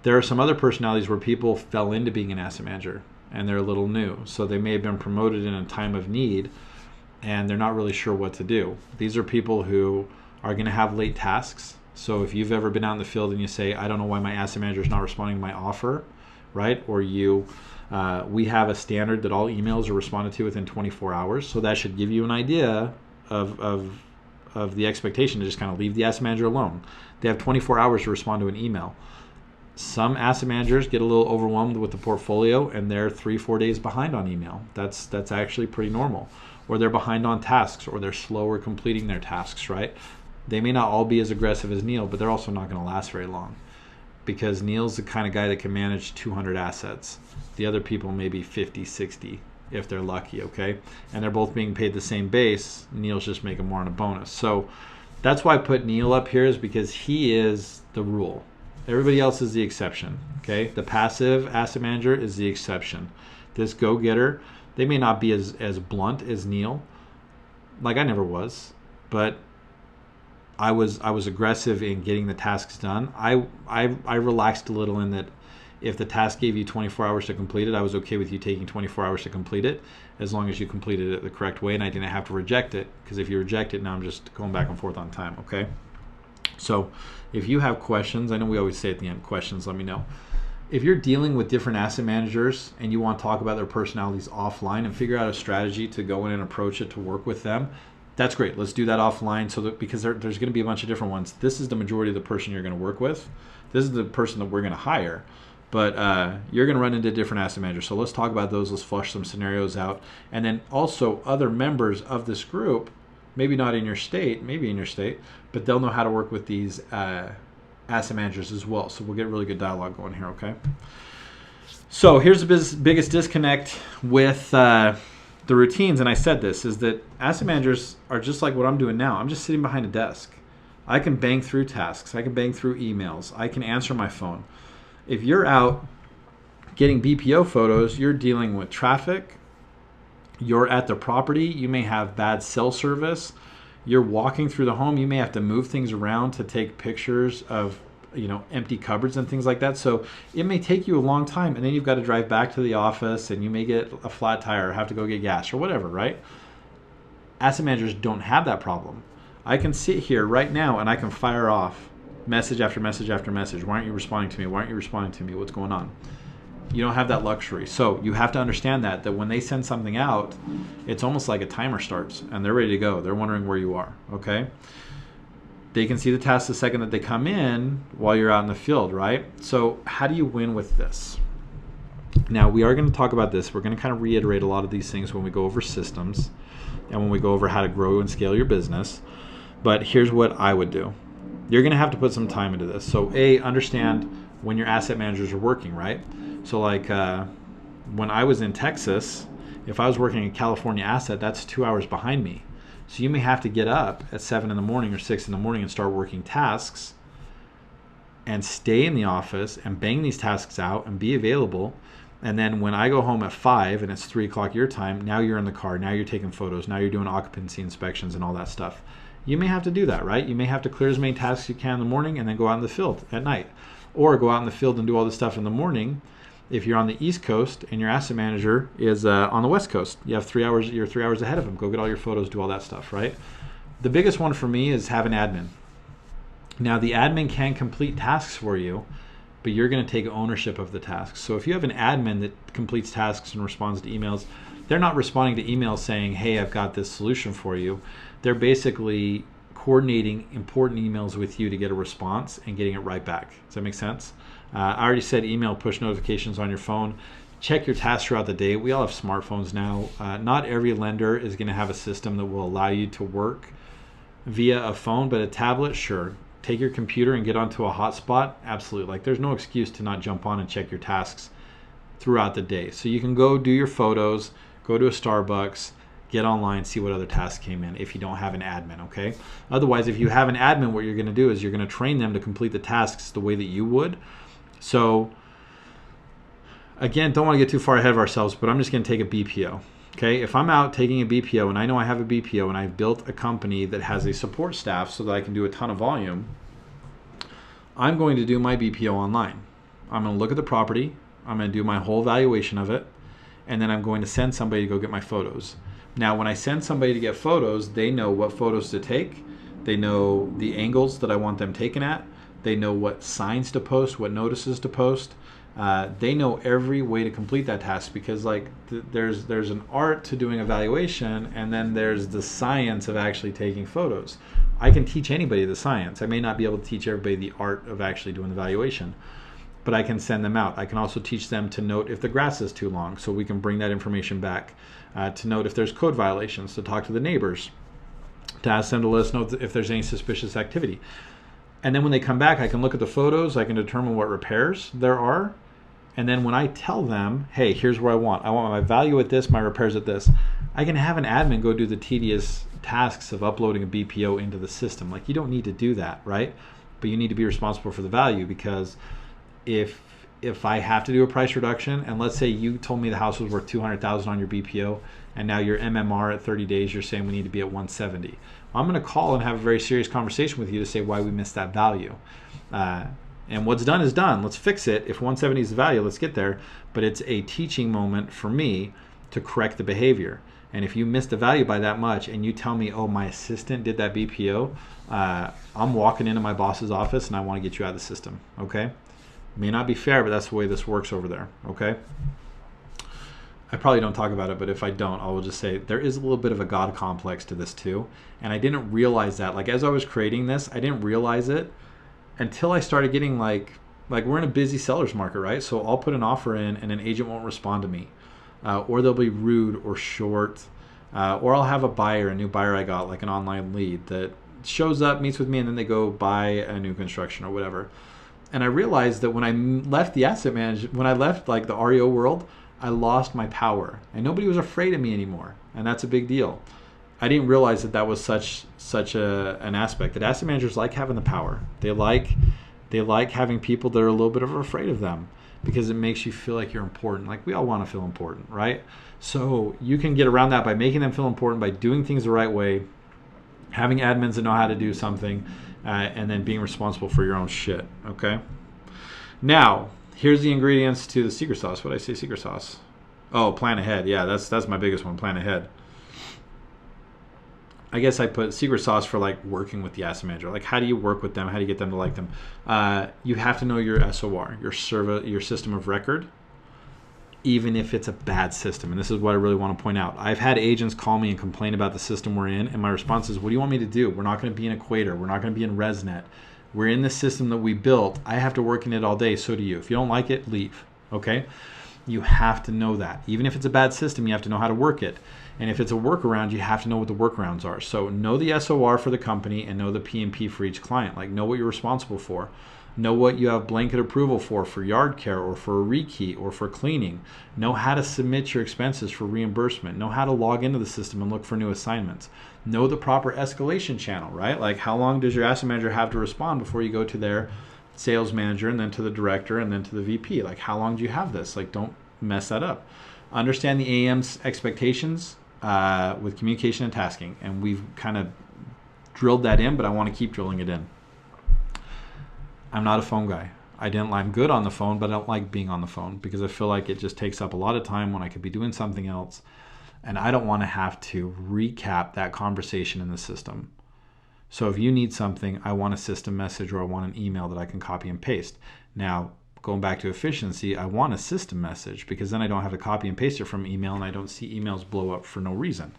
Speaker 1: there are some other personalities where people fell into being an asset manager and they're a little new. So they may have been promoted in a time of need and they're not really sure what to do. These are people who are going to have late tasks. So if you've ever been out in the field and you say, I don't know why my asset manager is not responding to my offer, right? Or we have a standard that all emails are responded to within 24 hours. So that should give you an idea of the expectation to just kind of leave the asset manager alone. They have 24 hours to respond to an email. Some asset managers get a little overwhelmed with the portfolio and they're 3-4 days behind on email. That's actually pretty normal. Or they're behind on tasks, or they're slower completing their tasks, right? They may not all be as aggressive as Neil, but they're also not going to last very long, because Neil's the kind of guy that can manage 200 assets. The other people maybe 50, 60 if they're lucky, okay? And they're both being paid the same base. Neil's just making more on a bonus. So that's why I put Neil up here, is because he is the rule. Everybody else is the exception, okay? The passive asset manager is the exception. This go-getter, they may not be as blunt as Neil. Like I never was, but I was aggressive in getting the tasks done. I relaxed a little in that if the task gave you 24 hours to complete it, I was okay with you taking 24 hours to complete it, as long as you completed it the correct way and I didn't have to reject it, because if you reject it, now I'm just going back and forth on time, okay? So if you have questions, I know we always say at the end, questions, let me know. If you're dealing with different asset managers and you want to talk about their personalities offline and figure out a strategy to go in and approach it to work with them, that's great. Let's do that offline, so that, because there's going to be a bunch of different ones. This is the majority of the person you're going to work with. This is the person that we're going to hire. But you're going to run into different asset managers. So let's talk about those. Let's flush some scenarios out. And then also other members of this group, maybe not in your state, maybe in your state, but they'll know how to work with these asset managers as well. So we'll get really good dialogue going here, okay? So here's the biggest disconnect with the routines, and I said this, is that asset managers are just like what I'm doing now. I'm just sitting behind a desk. I can bang through tasks. I can bang through emails. I can answer my phone. If you're out getting BPO photos, you're dealing with traffic. You're at the property. You may have bad cell service. You're walking through the home. You may have to move things around to take pictures of, empty cupboards and things like that. So it may take you a long time, and then you've got to drive back to the office, and you may get a flat tire or have to go get gas or whatever, right? Asset managers don't have that problem. I can sit here right now and I can fire off message after message after message. Why aren't you responding to me? Why aren't you responding to me? What's going on? You don't have that luxury. So you have to understand that when they send something out, it's almost like a timer starts and they're ready to go. They're wondering where you are, okay? They can see the tasks the second that they come in while you're out in the field, right? So how do you win with this? Now, we are going to talk about this. We're going to kind of reiterate a lot of these things when we go over systems and when we go over how to grow and scale your business. But here's what I would do. You're going to have to put some time into this. So understand when your asset managers are working, right? So like when I was in Texas, if I was working a California asset, that's 2 hours behind me. So you may have to get up at 7 in the morning or 6 in the morning and start working tasks and stay in the office and bang these tasks out and be available. And then when I go home at 5 and it's 3 o'clock your time, now you're in the car, now you're taking photos, now you're doing occupancy inspections and all that stuff. You may have to do that, right? You may have to clear as many tasks as you can in the morning and then go out in the field at night. Or go out in the field and do all this stuff in the morning. If you're on the East Coast and your asset manager is on the West Coast, you have 3 hours, you're 3 hours ahead of them. Go get all your photos, do all that stuff, right? The biggest one for me is have an admin. Now, the admin can complete tasks for you, but you're going to take ownership of the tasks. So if you have an admin that completes tasks and responds to emails, they're not responding to emails saying, hey, I've got this solution for you. They're basically coordinating important emails with you to get a response and getting it right back. Does that make sense? I already said email push notifications on your phone. Check your tasks throughout the day. We all have smartphones now. Not every lender is going to have a system that will allow you to work via a phone, but a tablet, sure. Take your computer and get onto a hotspot, absolutely. Like, there's no excuse to not jump on and check your tasks throughout the day. So you can go do your photos, go to a Starbucks, get online, see what other tasks came in if you don't have an admin, okay? Otherwise, if you have an admin, what you're going to do is you're going to train them to complete the tasks the way that you would. So again, don't want to get too far ahead of ourselves, but I'm just going to take a BPO. Okay, if I'm out taking a BPO and I know I have a BPO and I've built a company that has a support staff so that I can do a ton of volume, I'm going to do my BPO online. I'm going to look at the property, I'm going to do my whole evaluation of it, and then I'm going to send somebody to go get my photos. Now, when I send somebody to get photos, they know what photos to take. They know the angles that I want them taken at. They know what signs to post, what notices to post. They know every way to complete that task because like there's an art to doing evaluation, and then there's the science of actually taking photos. I can teach anybody the science. I may not be able to teach everybody the art of actually doing the evaluation, but I can send them out. I can also teach them to note if the grass is too long, so we can bring that information back, to note if there's code violations, to talk to the neighbors, to ask them to let us know if there's any suspicious activity. And then when they come back, I can look at the photos, I can determine what repairs there are, and then when I tell them, hey, here's where I want my value at this, my repairs at this, I can have an admin go do the tedious tasks of uploading a BPO into the system. Like, you don't need to do that, right? But you need to be responsible for the value, because if I have to do a price reduction, and let's say you told me the house was worth $200,000 on your BPO, and now your MMR at 30 days, you're saying we need to be at 170. I'm going to call and have a very serious conversation with you to say why we missed that value. And what's done is done. Let's fix it. If 170 is the value, let's get there. But it's a teaching moment for me to correct the behavior. And if you missed the value by that much and you tell me, oh, my assistant did that BPO, I'm walking into my boss's office and I want to get you out of the system, okay? May not be fair, but that's the way this works over there, okay? I probably don't talk about it, but if I don't, I will just say there is a little bit of a God complex to this too. And I didn't realize that. Like, as I was creating this, I didn't realize it until I started getting like we're in a busy seller's market, right? So I'll put an offer in and an agent won't respond to me. Or they'll be rude or short. Or I'll have a new buyer I got, like an online lead that shows up, meets with me, and then they go buy a new construction or whatever. And I realized that when I left the asset management, when I left like the REO world, I lost my power and nobody was afraid of me anymore. And that's a big deal. I didn't realize that that was such an aspect, that asset managers like having the power. They like having people that are a little bit afraid of them, because it makes you feel like you're important. Like, we all want to feel important, right? So you can get around that by making them feel important, by doing things the right way, having admins that know how to do something, and then being responsible for your own shit, okay? Now, here's the ingredients to the secret sauce. What did I say, secret sauce? Oh, plan ahead. Yeah, that's my biggest one, plan ahead. I guess I put secret sauce for like working with the asset manager. Like, how do you work with them? How do you get them to like them? You have to know your SOR, your system of record, even if it's a bad system. And this is what I really want to point out. I've had agents call me and complain about the system we're in, and my response is, what do you want me to do? We're not going to be in Equator. We're not going to be in ResNet. We're in the system that we built. I have to work in it all day. So do you. If you don't like it, leave. Okay? You have to know that. Even if it's a bad system, you have to know how to work it. And if it's a workaround, you have to know what the workarounds are. So know the SOR for the company and know the P&P for each client. Like, know what you're responsible for. Know what you have blanket approval for yard care or for a rekey or for cleaning. Know how to submit your expenses for reimbursement. Know how to log into the system and look for new assignments. Know the proper escalation channel, right? Like, how long does your asset manager have to respond before you go to their sales manager and then to the director and then to the VP? Like, how long do you have this? Like, don't mess that up. Understand the AM's expectations with communication and tasking. And we've kind of drilled that in, but I want to keep drilling it in. I'm not a phone guy. I'm good on the phone, but I don't like being on the phone because I feel like it just takes up a lot of time when I could be doing something else. And I don't want to have to recap that conversation in the system. So if you need something, I want a system message or I want an email that I can copy and paste. Now, going back to efficiency, I want a system message because then I don't have to copy and paste it from email and I don't see emails blow up for no reason.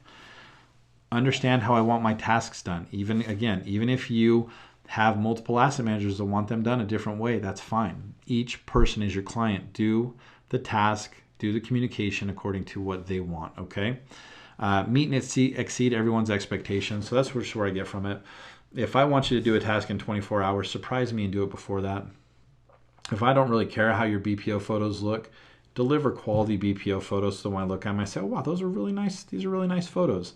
Speaker 1: Understand how I want my tasks done. Even if you have multiple asset managers that want them done a different way, that's fine. Each person is your client. Do the task, do the communication according to what they want, okay? Meet and exceed everyone's expectations. So that's just where I get from it. If I want you to do a task in 24 hours, surprise me and do it before that. If I don't really care how your BPO photos look, deliver quality BPO photos. So when I look at them, I say, oh, wow, those are really nice. These are really nice photos.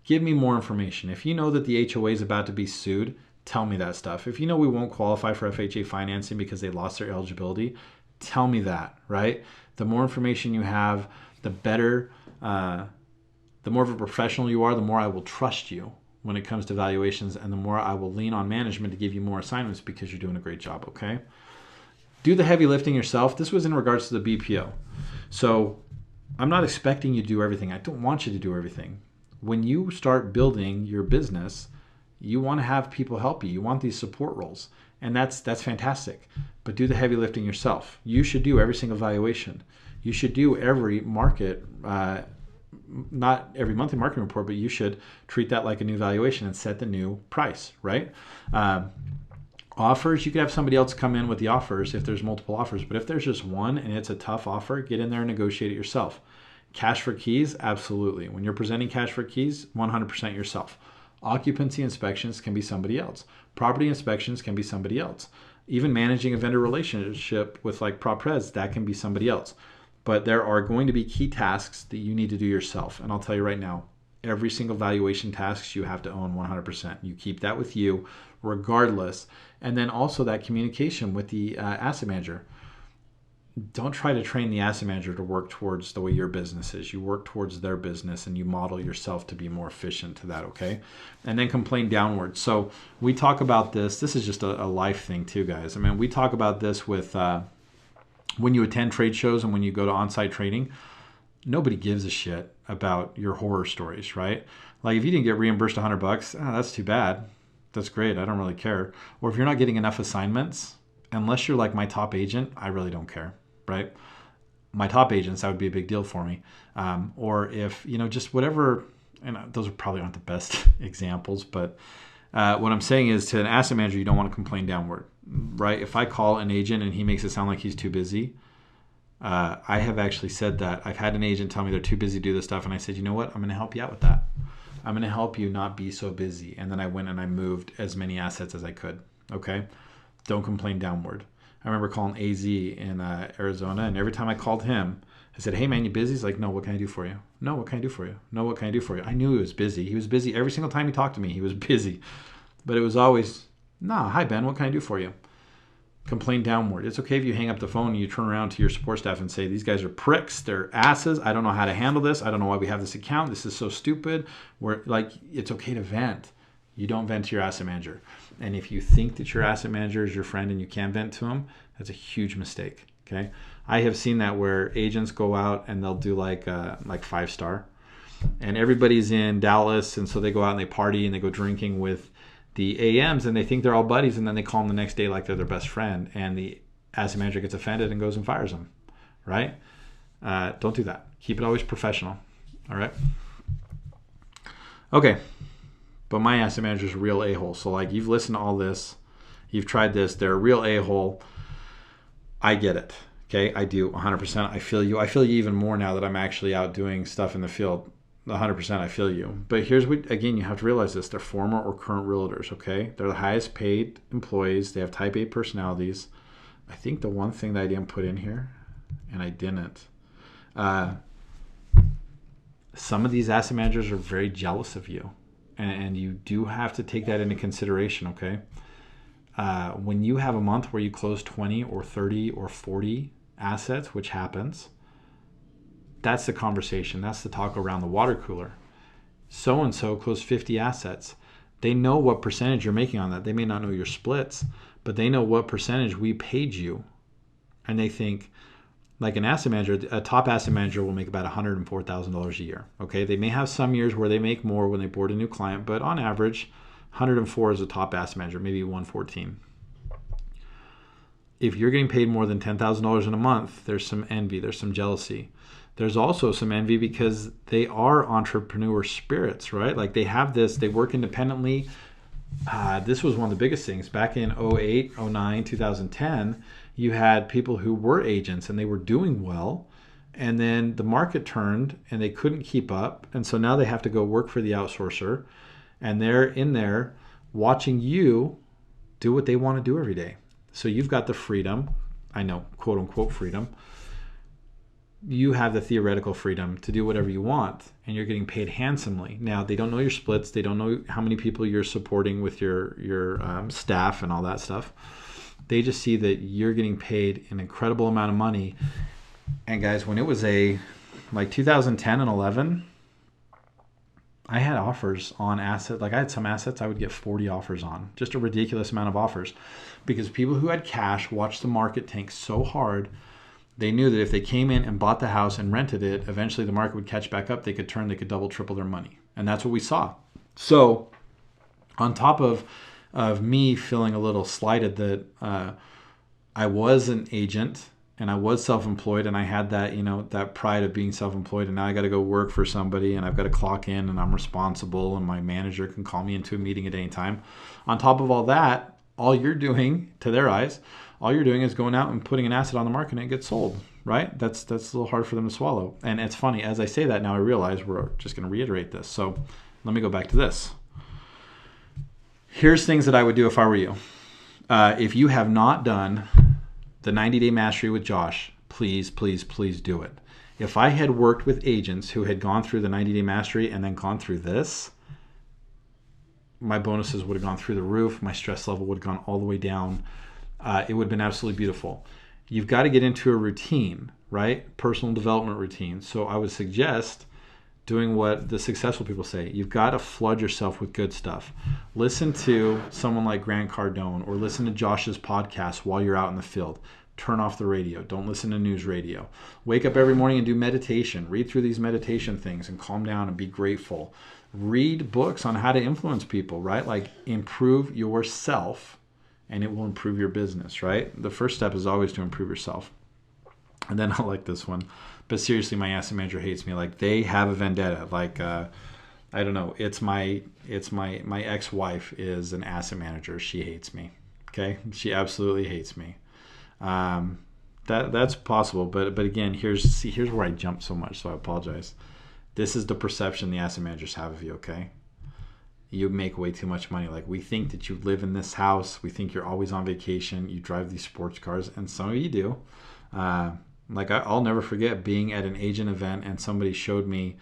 Speaker 1: Give me more information. If you know that the HOA is about to be sued, tell me that stuff. If you know we won't qualify for FHA financing because they lost their eligibility, tell me that, right? The more information you have, the better, the more of a professional you are, the more I will trust you when it comes to valuations, and the more I will lean on management to give you more assignments because you're doing a great job, okay? Do the heavy lifting yourself. This was in regards to the BPO. So I'm not expecting you to do everything. I don't want you to do everything. When you start building your business, you want to have people help you. You want these support roles, and that's fantastic. But do the heavy lifting yourself. You should do every single valuation. You should do every market, not every monthly marketing report, but you should treat that like a new valuation and set the new price, right? Offers, you could have somebody else come in with the offers if there's multiple offers. But if there's just one and it's a tough offer, get in there and negotiate it yourself. Cash for keys, absolutely. When you're presenting cash for keys, 100% yourself. Occupancy inspections can be somebody else. Property inspections can be somebody else. Even managing a vendor relationship with like PropRes, that can be somebody else. But there are going to be key tasks that you need to do yourself. And I'll tell you right now, every single valuation tasks you have to own 100%. You keep that with you regardless. And then also that communication with the asset manager. Don't try to train the asset manager to work towards the way your business is. You work towards their business and you model yourself to be more efficient to that, okay? And then complain downwards. So we talk about this. This is just a life thing too, guys. I mean, we talk about this with when you attend trade shows and when you go to on-site training. Nobody gives a shit about your horror stories, right? Like if you didn't get reimbursed $100, that's too bad. That's great. I don't really care. Or if you're not getting enough assignments, unless you're like my top agent, I really don't care. Right? My top agents, that would be a big deal for me. Or if, just whatever, and those probably aren't the best examples, but what I'm saying is to an asset manager, you don't want to complain downward, right? If I call an agent and he makes it sound like he's too busy, I have actually said that. I've had an agent tell me they're too busy to do this stuff. And I said, you know what? I'm going to help you out with that. I'm going to help you not be so busy. And then I went and I moved as many assets as I could. Okay? Don't complain downward. I remember calling AZ in Arizona, and every time I called him, I said, hey, man, you busy? He's like, no, what can I do for you? No, what can I do for you? No, what can I do for you? I knew he was busy. He was busy every single time he talked to me. He was busy. But it was always, nah, hi, Ben, what can I do for you? Complain downward. It's okay if you hang up the phone and you turn around to your support staff and say, these guys are pricks. They're asses. I don't know how to handle this. I don't know why we have this account. This is so stupid. It's okay to vent. You don't vent to your asset manager. And if you think that your asset manager is your friend and you can vent to him, that's a huge mistake. Okay. I have seen that where agents go out and they'll do like 5-star, and everybody's in Dallas. And so they go out and they party and they go drinking with the AMs and they think they're all buddies. And then they call them the next day like they're their best friend. And the asset manager gets offended and goes and fires them. Right. Don't do that. Keep it always professional. All right. Okay. But my asset manager is a real a-hole. So like you've listened to all this, you've tried this, they're a real a-hole. I get it. Okay, I do 100%. I feel you. I feel you even more now that I'm actually out doing stuff in the field. 100% I feel you. But here's what, again, you have to realize this. They're former or current realtors, okay? They're the highest paid employees. They have type A personalities. I think the one thing that I didn't put in here, and I didn't, some of these asset managers are very jealous of you. And you do have to take that into consideration, okay? When you have a month where you close 20 or 30 or 40 assets, which happens, that's the conversation. That's the talk around the water cooler. So-and-so closed 50 assets. They know what percentage you're making on that. They may not know your splits, but they know what percentage we paid you. And they think, like an asset manager, a top asset manager will make about $104,000 a year. Okay, they may have some years where they make more when they board a new client, but on average, 104 is a top asset manager, maybe 114. If you're getting paid more than $10,000 in a month, there's some envy, there's some jealousy. There's also some envy because they are entrepreneur spirits, right? Like they have this, they work independently. This was one of the biggest things. Back in 08, 09, 2010, you had people who were agents and they were doing well. And then the market turned and they couldn't keep up. And so now they have to go work for the outsourcer. And they're in there watching you do what they want to do every day. So you've got the freedom, I know, quote unquote freedom, you have the theoretical freedom to do whatever you want, and you're getting paid handsomely. Now, they don't know your splits. They don't know how many people you're supporting with your staff and all that stuff. They just see that you're getting paid an incredible amount of money. And guys, when it was like 2010 and 11, I had offers on assets. Like I had some assets I would get 40 offers on, just a ridiculous amount of offers, because people who had cash watched the market tank so hard. They knew that if they came in and bought the house and rented it, eventually the market would catch back up. They could double, triple their money. And that's what we saw. So on top of me feeling a little slighted that I was an agent and I was self-employed, and I had that, that pride of being self-employed, and now I got to go work for somebody and I've got to clock in and I'm responsible and my manager can call me into a meeting at any time. On top of all that, all you're doing, to their eyes, all you're doing is going out and putting an asset on the market and it gets sold, right? That's a little hard for them to swallow. And it's funny, as I say that now, I realize we're just going to reiterate this. So let me go back to this. Here's things that I would do if I were you. If you have not done the 90-day mastery with Josh, please, please, please do it. If I had worked with agents who had gone through the 90-day mastery and then gone through this, my bonuses would have gone through the roof. My stress level would have gone all the way down. It would have been absolutely beautiful. You've got to get into a routine, right? Personal development routine. So I would suggest doing what the successful people say. You've got to flood yourself with good stuff. Listen to someone like Grant Cardone, or listen to Josh's podcast while you're out in the field. Turn off the radio. Don't listen to news radio. Wake up every morning and do meditation. Read through these meditation things and calm down and be grateful. Read books on how to influence people, right? Like improve yourself, and it will improve your business, right? The first step is always to improve yourself. And then I like this one. But seriously, my asset manager hates me. Like they have a vendetta. Like, I don't know. It's my ex-wife is an asset manager. She hates me. Okay. She absolutely hates me. That's possible. But again, here's where I jump so much. So I apologize. This is the perception the asset managers have of you. Okay. You make way too much money. Like we think that you live in this house. We think you're always on vacation. You drive these sports cars, and some of you do. Like I'll never forget being at an agent event, and somebody showed me,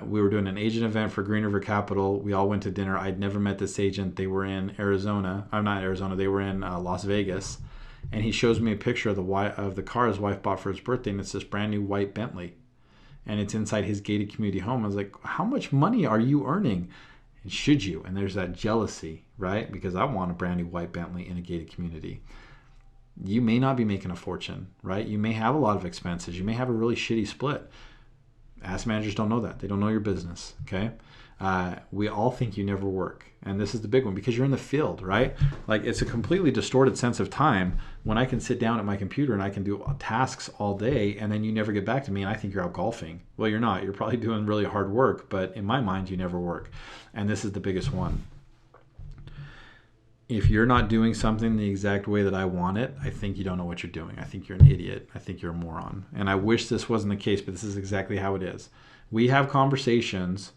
Speaker 1: we were doing an agent event for Green River Capital. We all went to dinner. I'd never met this agent. They were in Arizona. I'm not Arizona. They were in Las Vegas. And he shows me a picture of the car his wife bought for his birthday, and it's this brand new white Bentley. And it's inside his gated community home. I was like, how much money are you earning? And should you? And there's that jealousy, right? Because I want a brand new white Bentley in a gated community. You may not be making a fortune, right? You may have a lot of expenses. You may have a really shitty split. Asset managers don't know that. They don't know your business, okay? We all think you never work. And this is the big one because you're in the field, right? Like it's a completely distorted sense of time when I can sit down at my computer and I can do tasks all day, and then you never get back to me and I think you're out golfing. Well, you're not. You're probably doing really hard work, but in my mind, you never work. And this is the biggest one. If you're not doing something the exact way that I want it, I think you don't know what you're doing. I think you're an idiot. I think you're a moron. And I wish this wasn't the case, but this is exactly how it is. We have conversations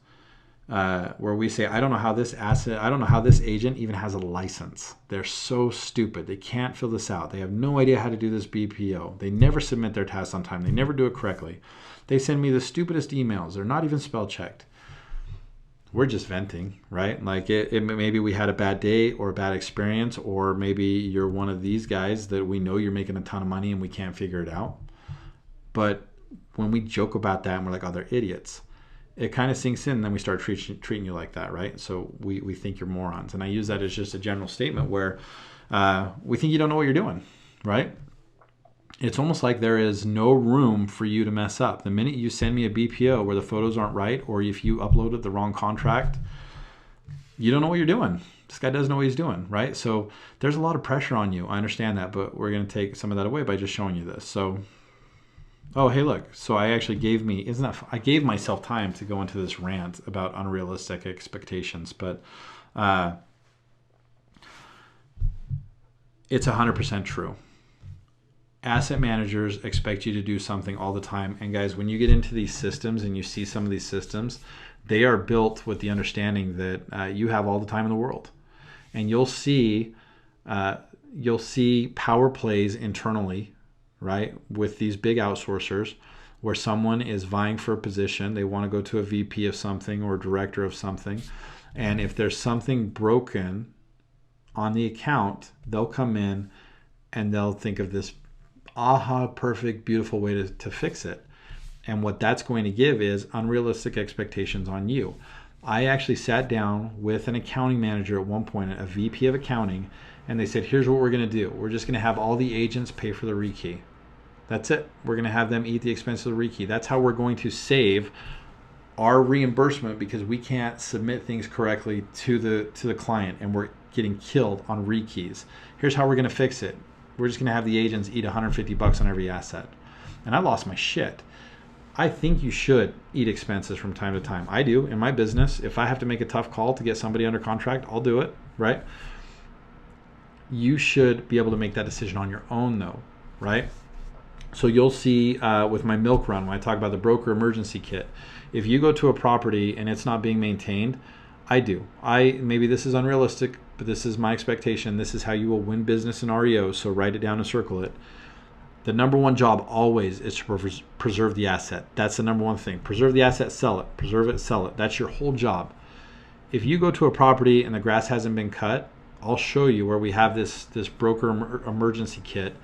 Speaker 1: where we say, I don't know how this agent even has a license. They're so stupid. They can't fill this out. They have no idea how to do this BPO. They never submit their tasks on time. They never do it correctly. They send me the stupidest emails. They're not even spell checked. We're just venting, right? Like maybe we had a bad day or a bad experience, or maybe you're one of these guys that we know you're making a ton of money and we can't figure it out. But when we joke about that and we're like, oh, they're idiots, it kind of sinks in, and then we start treating you like that, right? So we think you're morons. And I use that as just a general statement where we think you don't know what you're doing, right? It's almost like there is no room for you to mess up. The minute you send me a BPO where the photos aren't right, or if you uploaded the wrong contract, you don't know what you're doing. This guy doesn't know what he's doing, right? So there's a lot of pressure on you. I understand that, but we're going to take some of that away by just showing you this. So, oh, hey, look. So I actually I gave myself time to go into this rant about unrealistic expectations, but it's 100% true. Asset managers expect you to do something all the time. And guys, when you get into these systems and you see some of these systems, they are built with the understanding that you have all the time in the world. And you'll see power plays internally, right, with these big outsourcers where someone is vying for a position. They want to go to a VP of something or a director of something. And if there's something broken on the account, they'll come in and they'll think of this perfect, beautiful way to fix it. And what that's going to give is unrealistic expectations on you. I actually sat down with an accounting manager at one point, a VP of accounting, and they said, here's what we're going to do. We're just going to have all the agents pay for the rekey. That's it. We're going to have them eat the expense of the rekey. That's how we're going to save our reimbursement, because we can't submit things correctly to the client and we're getting killed on rekeys. Here's how we're going to fix it. We're just going to have the agents eat $150 on every asset. And I lost my shit. I think you should eat expenses from time to time. I do in my business. If I have to make a tough call to get somebody under contract, I'll do it, right? You should be able to make that decision on your own though, right? So you'll see with my milk run, when I talk about the broker emergency kit, if you go to a property and it's not being maintained, maybe this is unrealistic, but this is my expectation. This is how you will win business in REO. So write it down and circle it. The number one job always is to preserve the asset. That's the number one thing. Preserve the asset, sell it. Preserve it, sell it. That's your whole job. If you go to a property and the grass hasn't been cut, I'll show you where we have this broker emergency kit.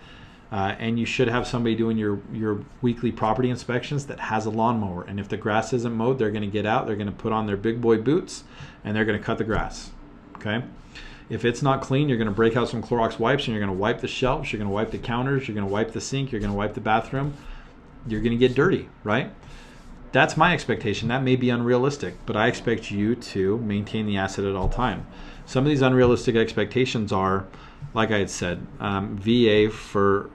Speaker 1: And you should have somebody doing your weekly property inspections that has a lawnmower. And if the grass isn't mowed, they're going to get out, they're going to put on their big boy boots, and they're going to cut the grass. Okay? If it's not clean, you're going to break out some Clorox wipes and you're going to wipe the shelves, you're going to wipe the counters, you're going to wipe the sink, you're going to wipe the bathroom. You're going to get dirty, right? That's my expectation. That may be unrealistic, but I expect you to maintain the asset at all time. Some of these unrealistic expectations are, like I had said, VA, for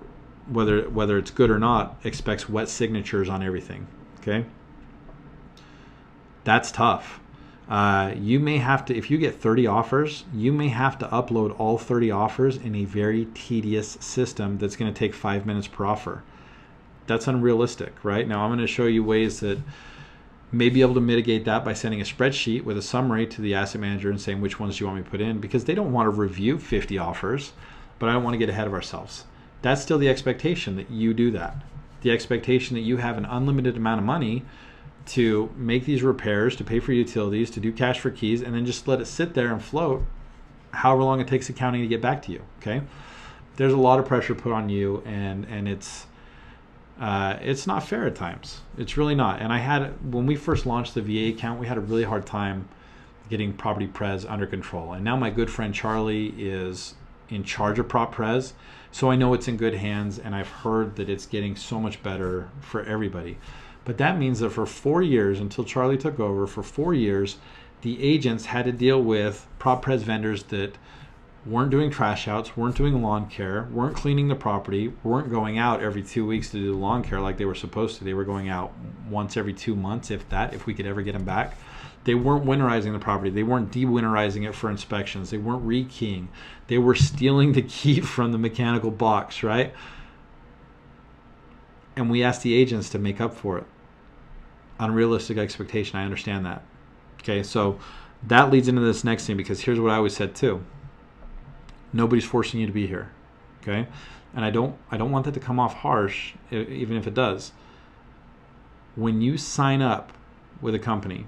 Speaker 1: whether it's good or not, expects wet signatures on everything. Okay, that's tough. You may have to, if you get 30 offers, you may have to upload all 30 offers in a very tedious system that's going to take 5 minutes per offer. That's unrealistic, right? Now I'm going to show you ways that may be able to mitigate that by sending a spreadsheet with a summary to the asset manager and saying which ones do you want me to put in, because they don't want to review 50 offers, but I don't want to get ahead of ourselves. That's still the expectation that you do that. The expectation that you have an unlimited amount of money to make these repairs, to pay for utilities, to do cash for keys, and then just let it sit there and float however long it takes accounting to get back to you, okay? There's a lot of pressure put on you, and it's not fair at times. It's really not. And when we first launched the VA account, we had a really hard time getting property pres under control. And now my good friend Charlie is in charge of prop pres, so I know it's in good hands, and I've heard that it's getting so much better for everybody. But that means that for 4 years, until Charlie took over, for 4 years, the agents had to deal with prop pres vendors that weren't doing trash outs, weren't doing lawn care, weren't cleaning the property, weren't going out every 2 weeks to do lawn care like they were supposed to. They were going out once every 2 months, if we could ever get them back. They weren't winterizing the property. They weren't de-winterizing it for inspections. They weren't rekeying. They were stealing the key from the mechanical box, right? And we asked the agents to make up for it. Unrealistic expectation, I understand that. Okay, so that leads into this next thing, because here's what I always said too. Nobody's forcing you to be here, okay? And I don't want that to come off harsh, even if it does. When you sign up with a company,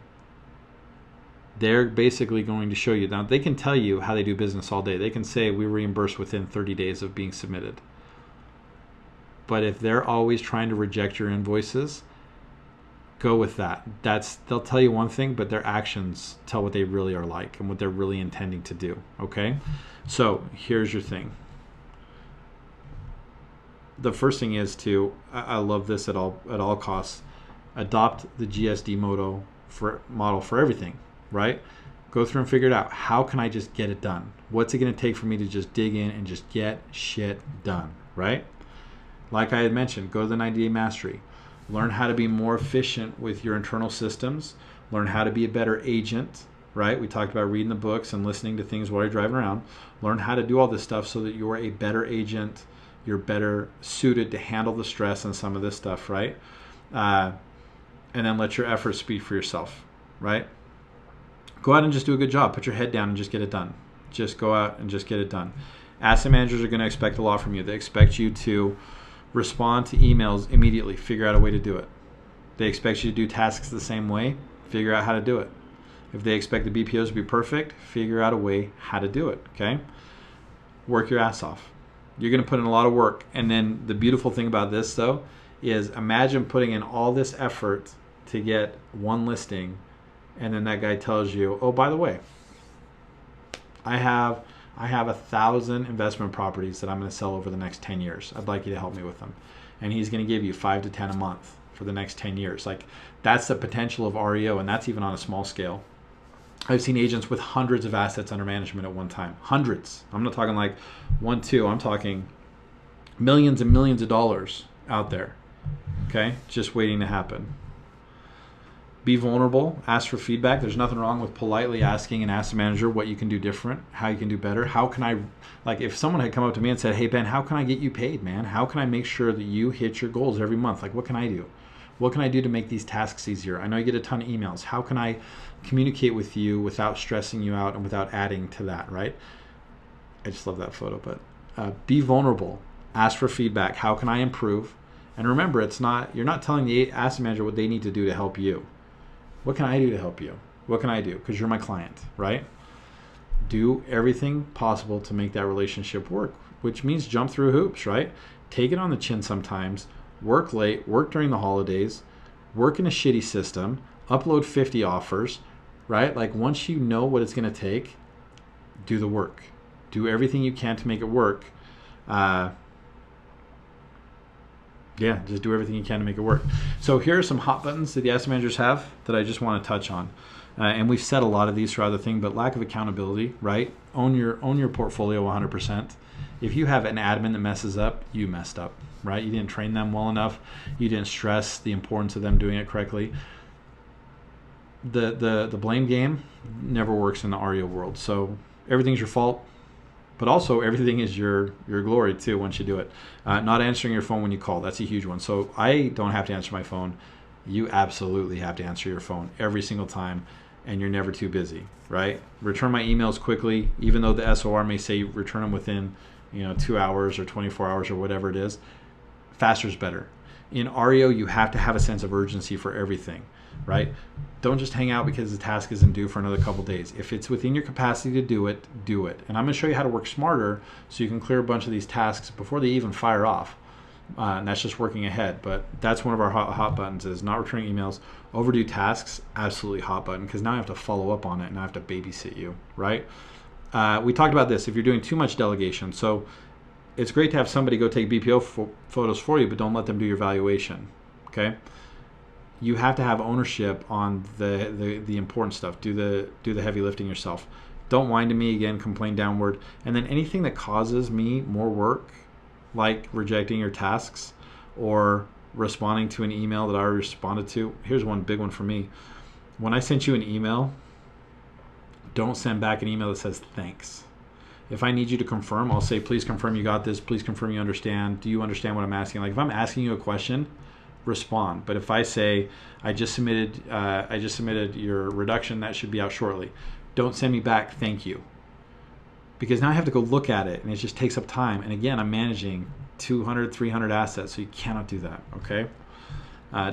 Speaker 1: they're basically going to show you. Now, they can tell you how they do business all day. They can say we reimburse within 30 days of being submitted. But if they're always trying to reject your invoices, go with that. They'll tell you one thing, but their actions tell what they really are like and what they're really intending to do, okay? So here's your thing. The first thing is I love this at all costs, adopt the GSD model for everything, right? Go through and figure it out. How can I just get it done? What's it going to take for me to just dig in and just get shit done, right? Like I had mentioned, go to the 90-day mastery. Learn how to be more efficient with your internal systems. Learn how to be a better agent, right? We talked about reading the books and listening to things while you're driving around. Learn how to do all this stuff so that you're a better agent. You're better suited to handle the stress and some of this stuff, right? And then let your efforts speak for yourself, right? Go out and just do a good job. Put your head down and just get it done. Just go out and just get it done. Asset managers are going to expect a lot from you. They expect you to Respond to emails immediately. Figure out a way to do it. They expect you to do tasks the same way. Figure out how to do it. If they expect the BPOs to be perfect, figure out a way how to do it, okay? Work your ass off. You're going to put in a lot of work. And then the beautiful thing about this, though, is imagine putting in all this effort to get one listing, and then that guy tells you, oh, by the way, I have 1,000 investment properties that I'm going to sell over the next 10 years. I'd like you to help me with them. And he's going to give you 5 to 10 a month for the next 10 years. Like, that's the potential of REO, and that's even on a small scale. I've seen agents with hundreds of assets under management at one time. Hundreds. I'm not talking like 1, 2. I'm talking millions and millions of dollars out there. Okay? Just waiting to happen. Be vulnerable. Ask for feedback. There's nothing wrong with politely asking an asset manager what you can do different, how you can do better. How can I, like if someone had come up to me and said, hey, Ben, how can I get you paid, man? How can I make sure that you hit your goals every month? Like, what can I do? What can I do to make these tasks easier? I know you get a ton of emails. How can I communicate with you without stressing you out and without adding to that, right? I just love that photo, but be vulnerable. Ask for feedback. How can I improve? And remember, you're not telling the asset manager what they need to do to help you. What can I do to help you? What can I do? Because you're my client, right? Do everything possible to make that relationship work, which means jump through hoops, right? Take it on the chin sometimes. Work late, work during the holidays, work in a shitty system, upload 50 offers, right? Like once you know what it's going to take, do the work. Do everything you can to make it work. Just do everything you can to make it work. So here are some hot buttons that the asset managers have that I just want to touch on. And we've said a lot of these throughout the thing, but lack of accountability, right? Own your portfolio 100%. If you have an admin that messes up, you messed up, right? You didn't train them well enough. You didn't stress the importance of them doing it correctly. The blame game never works in the REO world. So everything's your fault, but also everything is your glory too once you do it. Not answering your phone when you call, that's a huge one. So I don't have to answer my phone. You absolutely have to answer your phone every single time, and you're never too busy, right? Return my emails quickly, even though the SOR may say return them within 2 hours or 24 hours or whatever it is. Faster is better. In REO, you have to have a sense of urgency for everything, right? Don't just hang out because the task isn't due for another couple days. If it's within your capacity to do it, do it. And I'm going to show you how to work smarter so you can clear a bunch of these tasks before they even fire off. And that's just working ahead. But that's one of our hot buttons is not returning emails. Overdue tasks, absolutely hot button, because now I have to follow up on it and I have to babysit you, right? We talked about this if you're doing too much delegation. So it's great to have somebody go take BPO photos for you, but don't let them do your valuation, okay? You have to have ownership on the important stuff. Do the heavy lifting yourself. Don't whine to me again, complain downward. And then anything that causes me more work, like rejecting your tasks or responding to an email that I already responded to. Here's one big one for me. When I sent you an email, don't send back an email that says thanks. If I need you to confirm, I'll say, please confirm you got this. Please confirm you understand. Do you understand what I'm asking? Like if I'm asking you a question, respond. But if I say, I just submitted your reduction, that should be out shortly. Don't send me back, thank you. Because now I have to go look at it and it just takes up time. And again, I'm managing 200, 300 assets, so you cannot do that, okay?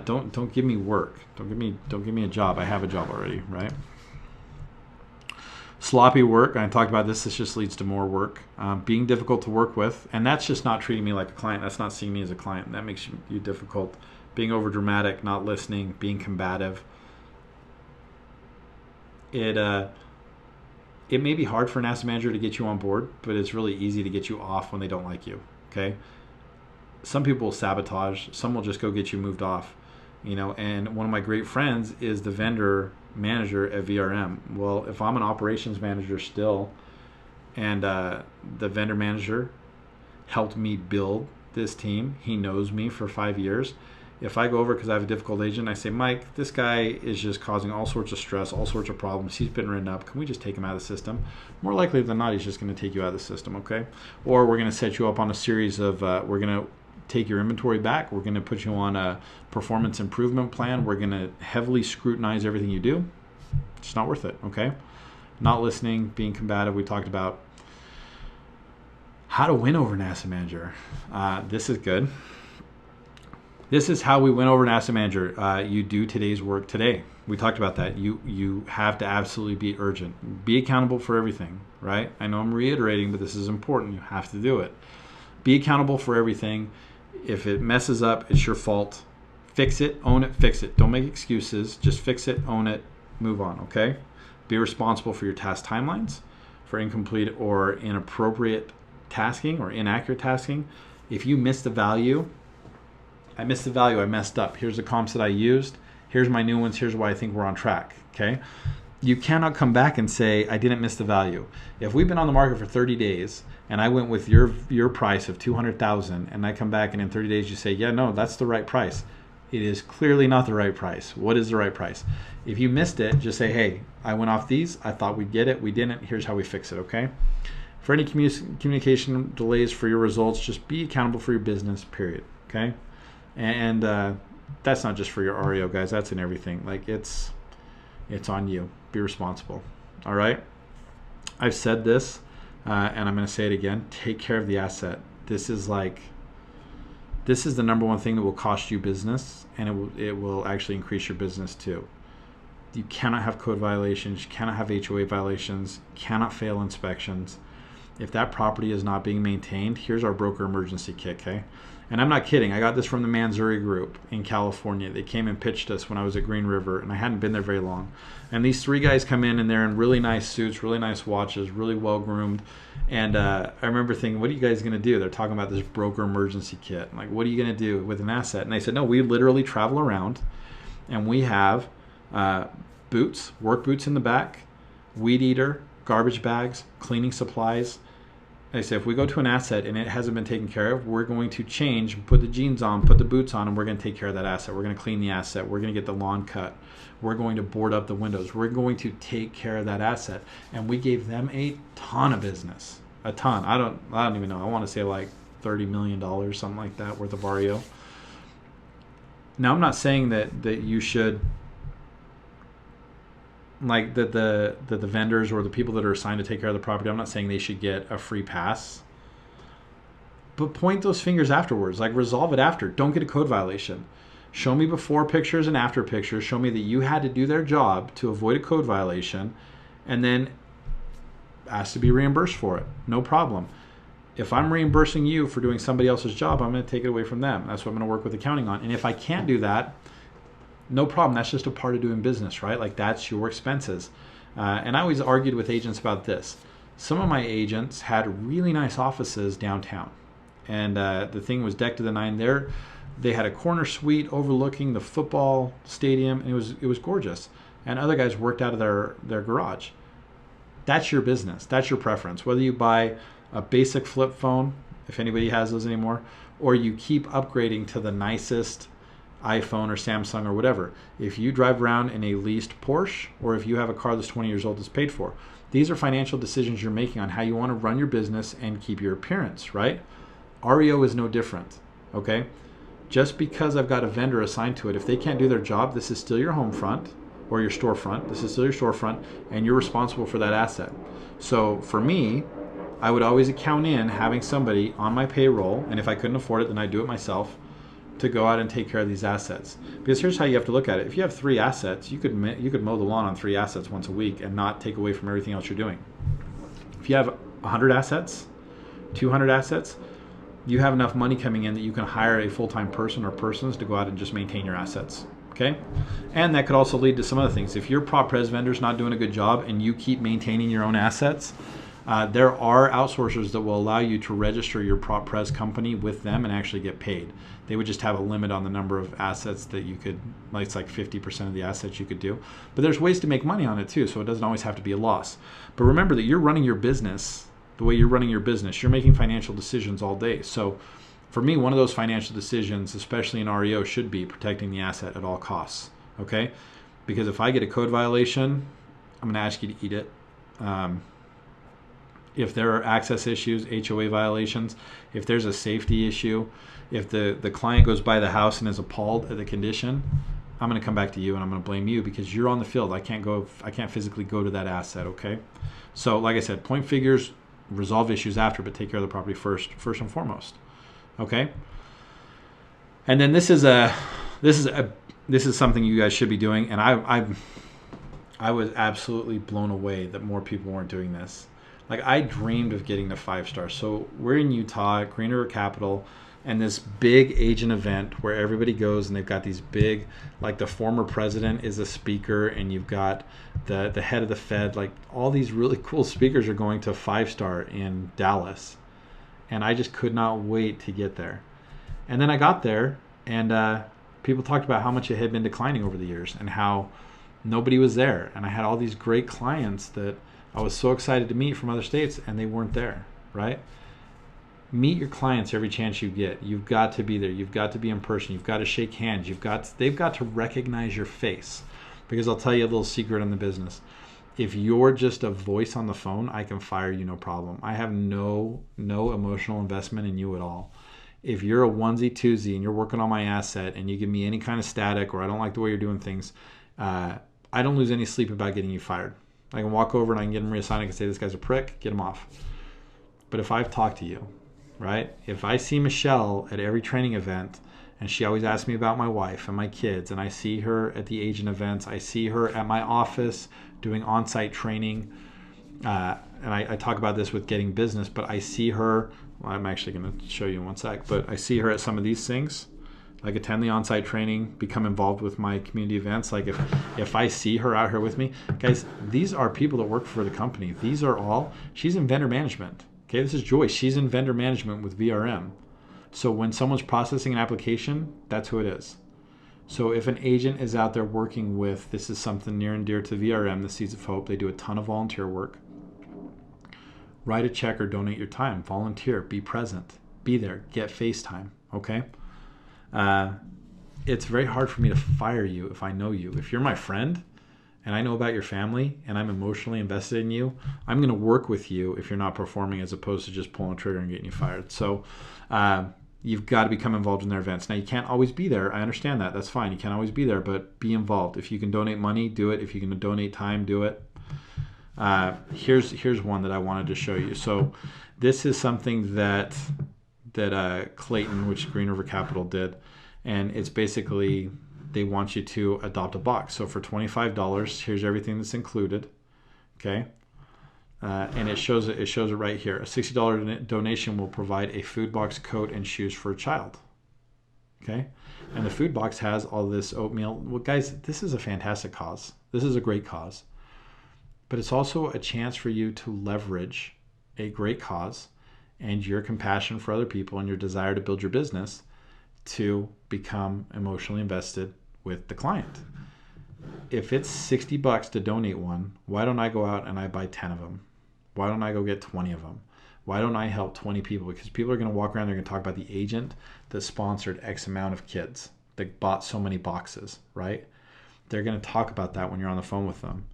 Speaker 1: Don't give me work. Don't give me a job. I have a job already, right? Sloppy work, I talked about this just leads to more work. Being difficult to work with, and that's just not treating me like a client. That's not seeing me as a client. That makes you difficult. Being over dramatic, not listening, being combative. It may be hard for an asset manager to get you on board, but it's really easy to get you off when they don't like you, okay? Some people will sabotage. Some will just go get you moved off, and one of my great friends is the vendor manager at VRM. Well, if I'm an operations manager still, and the vendor manager helped me build this team, he knows me for 5 years. If I go over because I have a difficult agent, I say, Mike, this guy is just causing all sorts of stress, all sorts of problems. He's been written up. Can we just take him out of the system? More likely than not, he's just going to take you out of the system, okay? Or we're going to set you up on a series of, we're going to take your inventory back. We're going to put you on a performance improvement plan. We're going to heavily scrutinize everything you do. It's not worth it, okay? Not listening, being combative. We talked about how to win over an asset manager. This is good. This is how we went over an asset manager. You do today's work today. We talked about that. You have to absolutely be urgent. Be accountable for everything, right? I know I'm reiterating, but this is important. You have to do it. Be accountable for everything. If it messes up, it's your fault. Fix it, own it, fix it. Don't make excuses. Just fix it, own it, move on, okay? Be responsible for your task timelines, for incomplete or inappropriate tasking or inaccurate tasking. If you miss the value, I missed the value, I messed up. Here's the comps that I used. Here's my new ones. Here's why I think we're on track, okay? You cannot come back and say, I didn't miss the value. If we've been on the market for 30 days and I went with your price of 200,000 and I come back and in 30 days you say, yeah, no, that's the right price. It is clearly not the right price. What is the right price? If you missed it, just say, hey, I went off these. I thought we'd get it. We didn't. Here's how we fix it, okay? For any communication delays for your results, just be accountable for your business, period, okay? And that's not just for your REO, guys. That's in everything. Like, it's on you. Be responsible, all right? I've said this, and I'm going to say it again. Take care of the asset. This is the number one thing that will cost you business, and it will actually increase your business too. You cannot have code violations. You cannot have HOA violations. You cannot fail inspections. If that property is not being maintained, here's our broker emergency kit, okay? And I'm not kidding. I got this from the Manzuri Group in California. They came and pitched us when I was at Green River, and I hadn't been there very long. And these three guys come in, and they're in really nice suits, really nice watches, really well-groomed. And I remember thinking, what are you guys going to do? They're talking about this broker emergency kit. I'm like, what are you going to do with an asset? And they said, no, we literally travel around, and we have boots, work boots in the back, weed eater, garbage bags, cleaning supplies. They say if we go to an asset and it hasn't been taken care of, we're going to change, put the jeans on, put the boots on, and we're going to take care of that asset. We're going to clean the asset. We're going to get the lawn cut. We're going to board up the windows. We're going to take care of that asset. And we gave them a ton of business, a ton. I don't even know. I want to say like $30 million, something like that, worth of REO. Now, I'm not saying that you should, like that the vendors or the people that are assigned to take care of the property, I'm not saying they should get a free pass. But point those fingers afterwards, like resolve it after. Don't get a code violation. Show me before pictures and after pictures. Show me that you had to do their job to avoid a code violation, and then ask to be reimbursed for it. No problem. If I'm reimbursing you for doing somebody else's job, I'm going to take it away from them. That's what I'm going to work with accounting on. And if I can't do that, no problem. That's just a part of doing business, right? Like, that's your expenses. And I always argued with agents about this. Some of my agents had really nice offices downtown, and the thing was decked to the nine. They had a corner suite overlooking the football stadium, and it was gorgeous. And other guys worked out of their garage. That's your business. That's your preference. Whether you buy a basic flip phone, if anybody has those anymore, or you keep upgrading to the nicest iPhone or Samsung or whatever. If you drive around in a leased Porsche, or if you have a car that's 20 years old that's paid for, these are financial decisions you're making on how you want to run your business and keep your appearance, right? REO is no different, okay? Just because I've got a vendor assigned to it, if they can't do their job, this is still your home front or your storefront. This is still your storefront, and you're responsible for that asset. So for me, I would always account in having somebody on my payroll, and if I couldn't afford it, then I'd do it myself, to go out and take care of these assets. Because here's how you have to look at it. If you have 3 assets, you could mow the lawn on 3 assets once a week and not take away from everything else you're doing. If you have 100 assets, 200 assets, you have enough money coming in that you can hire a full-time person or persons to go out and just maintain your assets, okay? And that could also lead to some other things. If your prop pres vendor's not doing a good job and you keep maintaining your own assets, there are outsourcers that will allow you to register your prop pres company with them and actually get paid. They would just have a limit on the number of assets that you could, like it's like 50% of the assets you could do. But there's ways to make money on it too, so it doesn't always have to be a loss. But remember that you're running your business the way you're running your business. You're making financial decisions all day. So for me, one of those financial decisions, especially in REO, should be protecting the asset at all costs, okay? Because if I get a code violation, I'm going to ask you to eat it. If there are access issues, HOA violations, if there's a safety issue, if the client goes by the house and is appalled at the condition, I'm going to come back to you and I'm going to blame you because you're on the field. I can't physically go to that asset, okay? So like I said, point figures, resolve issues after, but take care of the property first and foremost, okay? And then this is something you guys should be doing. And I was absolutely blown away that more people weren't doing this. Like, I dreamed of getting to 5-star. So we're in Utah at Green River Capital, and this big agent event where everybody goes and they've got these big, like the former president is a speaker, and you've got the head of the Fed, like all these really cool speakers are going to 5-star in Dallas. And I just could not wait to get there. And then I got there, and people talked about how much it had been declining over the years and how nobody was there. And I had all these great clients that I was so excited to meet from other states, and they weren't there, right? Meet your clients every chance you get. You've got to be there. You've got to be in person. You've got to shake hands. They've got to recognize your face. Because I'll tell you a little secret in the business. If you're just a voice on the phone, I can fire you no problem. I have no emotional investment in you at all. If you're a onesie twosie and you're working on my asset and you give me any kind of static, or I don't like the way you're doing things, I don't lose any sleep about getting you fired. I can walk over and I can get him reassigned. I can say, this guy's a prick, get him off. But if I've talked to you, right? If I see Michelle at every training event, and she always asks me about my wife and my kids, and I see her at the agent events, I see her at my office doing on-site training, and I talk about this with getting business, but I see her, well, I'm actually going to show you in one sec, but I see her at some of these things, like attend the on-site training, become involved with my community events. Like if I see her out here with me, guys, these are people that work for the company. These are all, she's in vendor management. Okay, this is Joyce. She's in vendor management with VRM. So when someone's processing an application, that's who it is. So if an agent is out there working with, this is something near and dear to VRM, the Seeds of Hope. They do a ton of volunteer work. Write a check or donate your time. Volunteer. Be present. Be there. Get FaceTime. Okay? It's very hard for me to fire you if I know you. If you're my friend and I know about your family and I'm emotionally invested in you, I'm going to work with you if you're not performing, as opposed to just pulling a trigger and getting you fired. So you've got to become involved in their events. Now, you can't always be there. I understand that. That's fine. You can't always be there, but be involved. If you can donate money, do it. If you can donate time, do it. Here's one that I wanted to show you. So this is something that Clayton, which Green River Capital did, and it's basically they want you to adopt a box. So for $25, here's everything that's included. Okay. And it shows it right here. A $60 donation will provide a food box, coat, and shoes for a child. Okay? And the food box has all this oatmeal. Well, guys, this is a fantastic cause. This is a great cause. But it's also a chance for you to leverage a great cause and your compassion for other people and your desire to build your business to become emotionally invested with the client. If it's $60 to donate one, why don't I go out and I buy 10 of them? Why don't I go get 20 of them? Why don't I help 20 people? Because people are going to walk around, they're going to talk about the agent that sponsored X amount of kids, that bought so many boxes, right? They're going to talk about that when you're on the phone with them.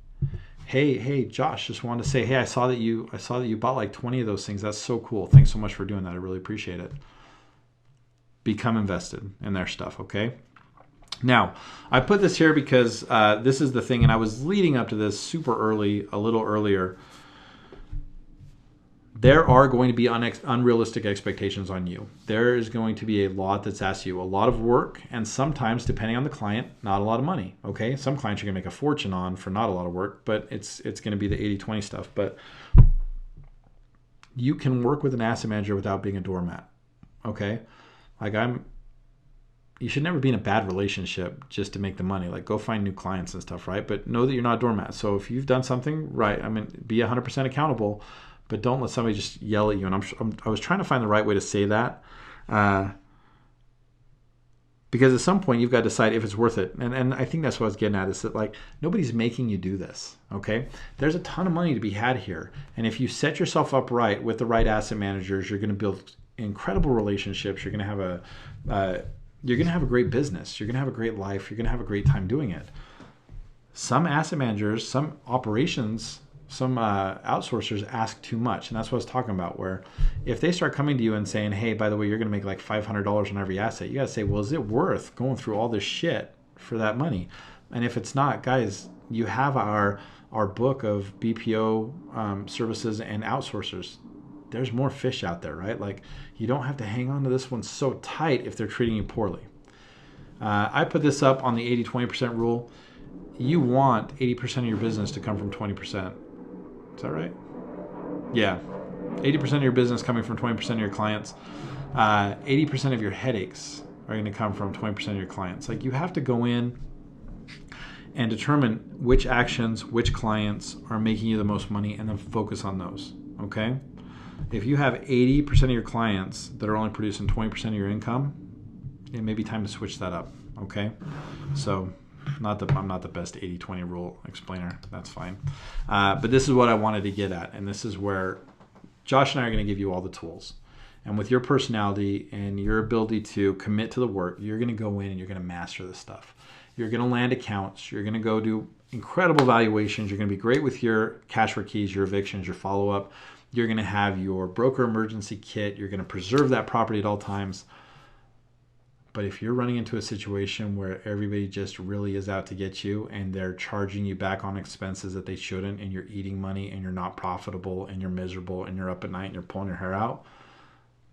Speaker 1: Hey, Josh, just wanted to say, hey, I saw that you bought like 20 of those things. That's so cool. Thanks so much for doing that. I really appreciate it. Become invested in their stuff, okay? Now, I put this here because this is the thing, and I was leading up to this super early, a little earlier. There are going to be unrealistic expectations on you. There is going to be a lot that's asked you, a lot of work, and sometimes, depending on the client, not a lot of money. Okay, some clients you're going to make a fortune on for not a lot of work, but it's going to be the 80-20 stuff. But you can work with an asset manager without being a doormat. Okay, like you should never be in a bad relationship just to make the money. Like, go find new clients and stuff, right? But know that you're not a doormat. So if you've done something right, I mean, be 100% accountable. But don't let somebody just yell at you. And I was trying to find the right way to say that. Because at some point, you've got to decide if it's worth it. And I think that's what I was getting at, is that, like, nobody's making you do this, okay? There's a ton of money to be had here. And if you set yourself up right with the right asset managers, you're going to build incredible relationships. You're going to have a great business. You're going to have a great life. You're going to have a great time doing it. Some asset managers, some operations, some outsourcers ask too much. And that's what I was talking about, where if they start coming to you and saying, hey, by the way, you're going to make like $500 on every asset, you got to say, well, is it worth going through all this shit for that money? And if it's not, guys, you have our book of BPO services and outsourcers. There's more fish out there, right? Like, you don't have to hang on to this one so tight if they're treating you poorly. I put this up on the 80-20% rule. You want 80% of your business to come from 20%. Is that right? Yeah. 80% of your business coming from 20% of your clients. 80% of your headaches are going to come from 20% of your clients. Like, you have to go in and determine which actions, which clients are making you the most money, and then focus on those. Okay? If you have 80% of your clients that are only producing 20% of your income, it may be time to switch that up. Okay? So I'm not the best 80-20 rule explainer. That's fine. But this is what I wanted to get at. And this is where Josh and I are going to give you all the tools. And with your personality and your ability to commit to the work, you're going to go in and you're going to master this stuff. You're going to land accounts. You're going to go do incredible valuations. You're going to be great with your cash for keys, your evictions, your follow-up. You're going to have your broker emergency kit. You're going to preserve that property at all times. But if you're running into a situation where everybody just really is out to get you and they're charging you back on expenses that they shouldn't, and you're eating money and you're not profitable and you're miserable and you're up at night and you're pulling your hair out,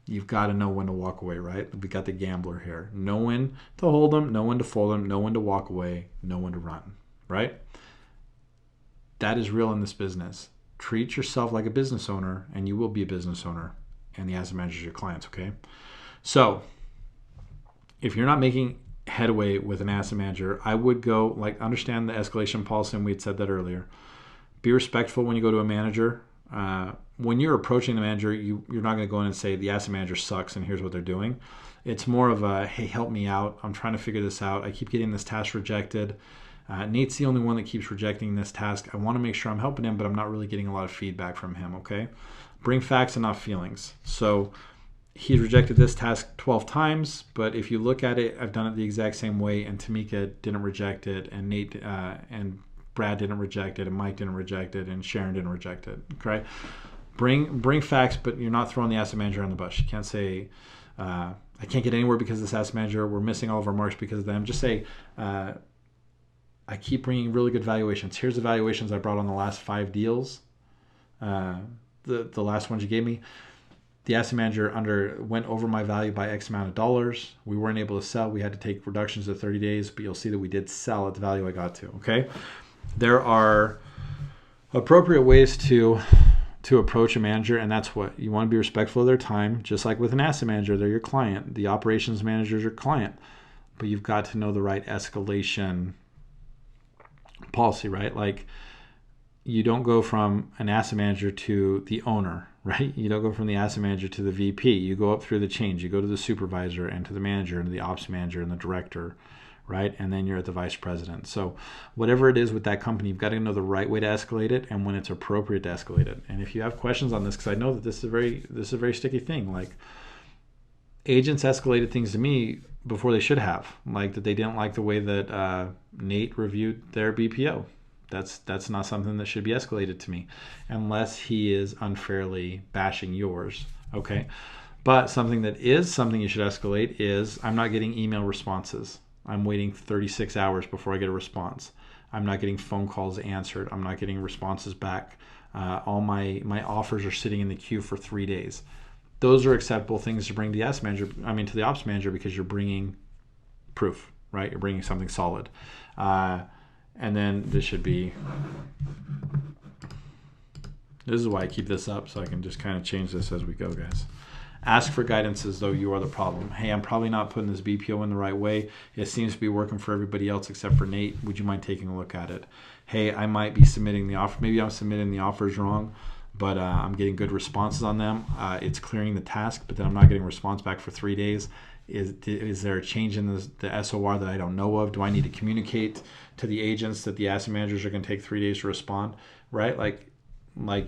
Speaker 1: you've got to know when to walk away, right? We got the gambler here. Know when to hold them, know when to fold them, know when to walk away, know when to run, right? That is real in this business. Treat yourself like a business owner and you will be a business owner, and the asset manager is your clients, okay? So if you're not making headway with an asset manager, I would go, like, understand the escalation policy, and we had said that earlier. Be respectful when you go to a manager. When you're approaching the manager, you're not going to go in and say the asset manager sucks and here's what they're doing. It's more of a, hey, help me out. I'm trying to figure this out. I keep getting this task rejected. Nate's the only one that keeps rejecting this task. I want to make sure I'm helping him, but I'm not really getting a lot of feedback from him, okay? Bring facts and not feelings. So he's rejected this task 12 times, but if you look at it, I've done it the exact same way, and Tamika didn't reject it, and Nate and Brad didn't reject it, and Mike didn't reject it, and Sharon didn't reject it. Okay, bring facts, but you're not throwing the asset manager on the bus. You can't say, I can't get anywhere because of this asset manager. We're missing all of our marks because of them. Just say, I keep bringing really good valuations. Here's the valuations I brought on the last 5 deals. The last ones you gave me. The asset manager went over my value by X amount of dollars. We weren't able to sell. We had to take reductions of 30 days, but you'll see that we did sell at the value I got to, okay? There are appropriate ways to approach a manager, and that's what you want to be respectful of their time. Just like with an asset manager, they're your client. The operations manager is your client, but you've got to know the right escalation policy, right? Like, you don't go from an asset manager to the owner, right? You don't go from the asset manager to the VP. You go up through the chains. You go to the supervisor and to the manager and to the ops manager and the director, right? And then you're at the vice president. So whatever it is with that company, you've got to know the right way to escalate it and when it's appropriate to escalate it. And if you have questions on this, because I know that this is a very sticky thing. Like, agents escalated things to me before they should have, like that they didn't like the way that Nate reviewed their BPO. That's not something that should be escalated to me unless he is unfairly bashing yours, okay? But something you should escalate is, I'm not getting email responses. I'm waiting 36 hours before I get a response. I'm not getting phone calls answered. I'm not getting responses back. All my offers are sitting in the queue for 3 days. Those are acceptable things to bring to the ops manager, because you're bringing proof, right? You're bringing something solid. And then this is why I keep this up, so I can just kind of change this as we go, guys. Ask for guidance as though you are the problem. Hey, I'm probably not putting this BPO in the right way. It seems to be working for everybody else except for Nate. Would you mind taking a look at it? Hey, I might be submitting the offer. Maybe I'm submitting the offers wrong, but I'm getting good responses on them. It's clearing the task, but then I'm not getting a response back for 3 days. Is there a change in the SOR that I don't know of? Do I need to communicate to the agents that the asset managers are going to take 3 days to respond, right? Like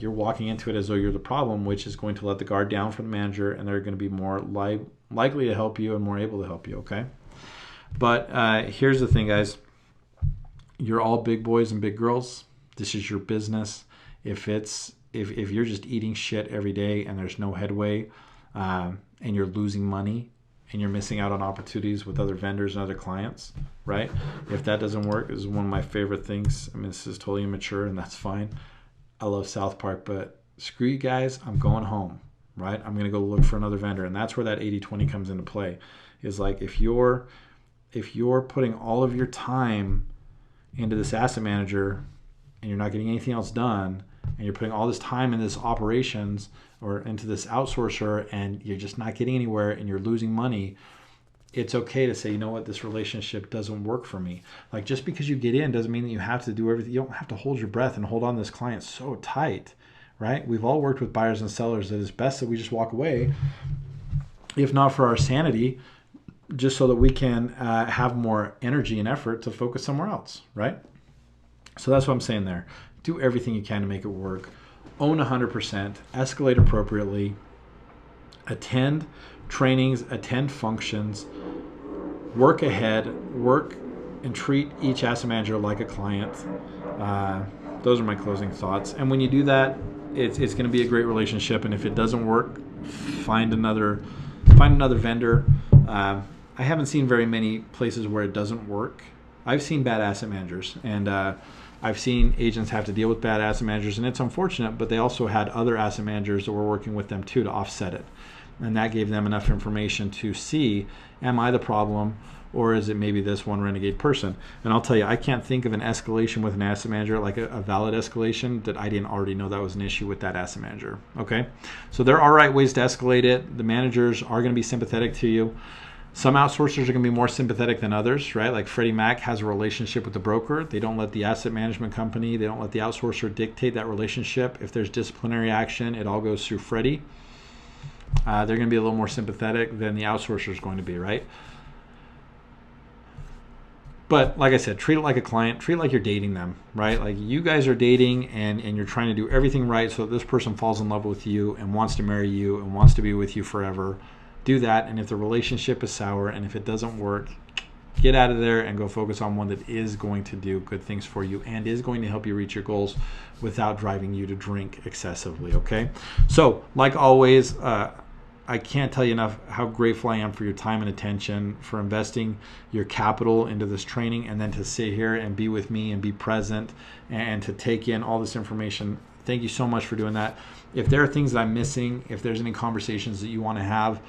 Speaker 1: you're walking into it as though you're the problem, which is going to let the guard down for the manager, and they're going to be more likely to help you and more able to help you, okay? But here's the thing, guys. You're all big boys and big girls. This is your business. If you're just eating shit every day and there's no headway, and you're losing money, and you're missing out on opportunities with other vendors and other clients, right? If that doesn't work, this is one of my favorite things. I mean, this is totally immature, and that's fine. I love South Park, but screw you guys. I'm going home, right? I'm going to go look for another vendor. And that's where that 80-20 comes into play. Is like, if you're if you're putting all of your time into this asset manager and you're not getting anything else done, and you're putting all this time in this operations or into this outsourcer and you're just not getting anywhere and you're losing money, it's okay to say, you know what, this relationship doesn't work for me. Like, just because you get in doesn't mean that you have to do everything. You don't have to hold your breath and hold on to this client so tight, right? We've all worked with buyers and sellers that it's best that we just walk away, if not for our sanity, just so that we can have more energy and effort to focus somewhere else, right? So that's what I'm saying there. Do everything you can to make it work. Own 100%, escalate appropriately, attend trainings, attend functions, work ahead, work and treat each asset manager like a client. Those are my closing thoughts. And when you do that, it's going to be a great relationship. And if it doesn't work, find another vendor. I haven't seen very many places where it doesn't work. I've seen bad asset managers, and I've seen agents have to deal with bad asset managers, and it's unfortunate, but they also had other asset managers that were working with them too to offset it. And that gave them enough information to see, am I the problem, or is it maybe this one renegade person? And I'll tell you, I can't think of an escalation with an asset manager, like a valid escalation, that I didn't already know that was an issue with that asset manager. Okay, so there are right ways to escalate it. The managers are going to be sympathetic to you. Some outsourcers are going to be more sympathetic than others, right? Like Freddie Mac has a relationship with the broker. They don't let the asset management company, they don't let the outsourcer dictate that relationship. If there's disciplinary action, it all goes through Freddie. They're going to be a little more sympathetic than the outsourcer is going to be, right? But like I said, treat it like a client, treat it like you're dating them, right? Like you guys are dating and you're trying to do everything right so that this person falls in love with you and wants to marry you and wants to be with you forever. Do that. And if the relationship is sour and if it doesn't work, get out of there and go focus on one that is going to do good things for you and is going to help you reach your goals without driving you to drink excessively, okay? So like always, I can't tell you enough how grateful I am for your time and attention, for investing your capital into this training, and then to sit here and be with me and be present and to take in all this information. Thank you so much for doing that. If there are things that I'm missing, if there's any conversations that you want to have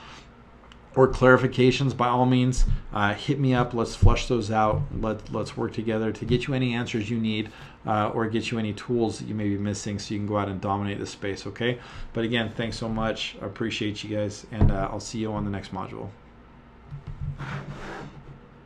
Speaker 1: or clarifications, by all means, hit me up. Let's flush those out. Let's work together to get you any answers you need or get you any tools that you may be missing so you can go out and dominate the space, okay? But again, thanks so much. I appreciate you guys, and I'll see you on the next module.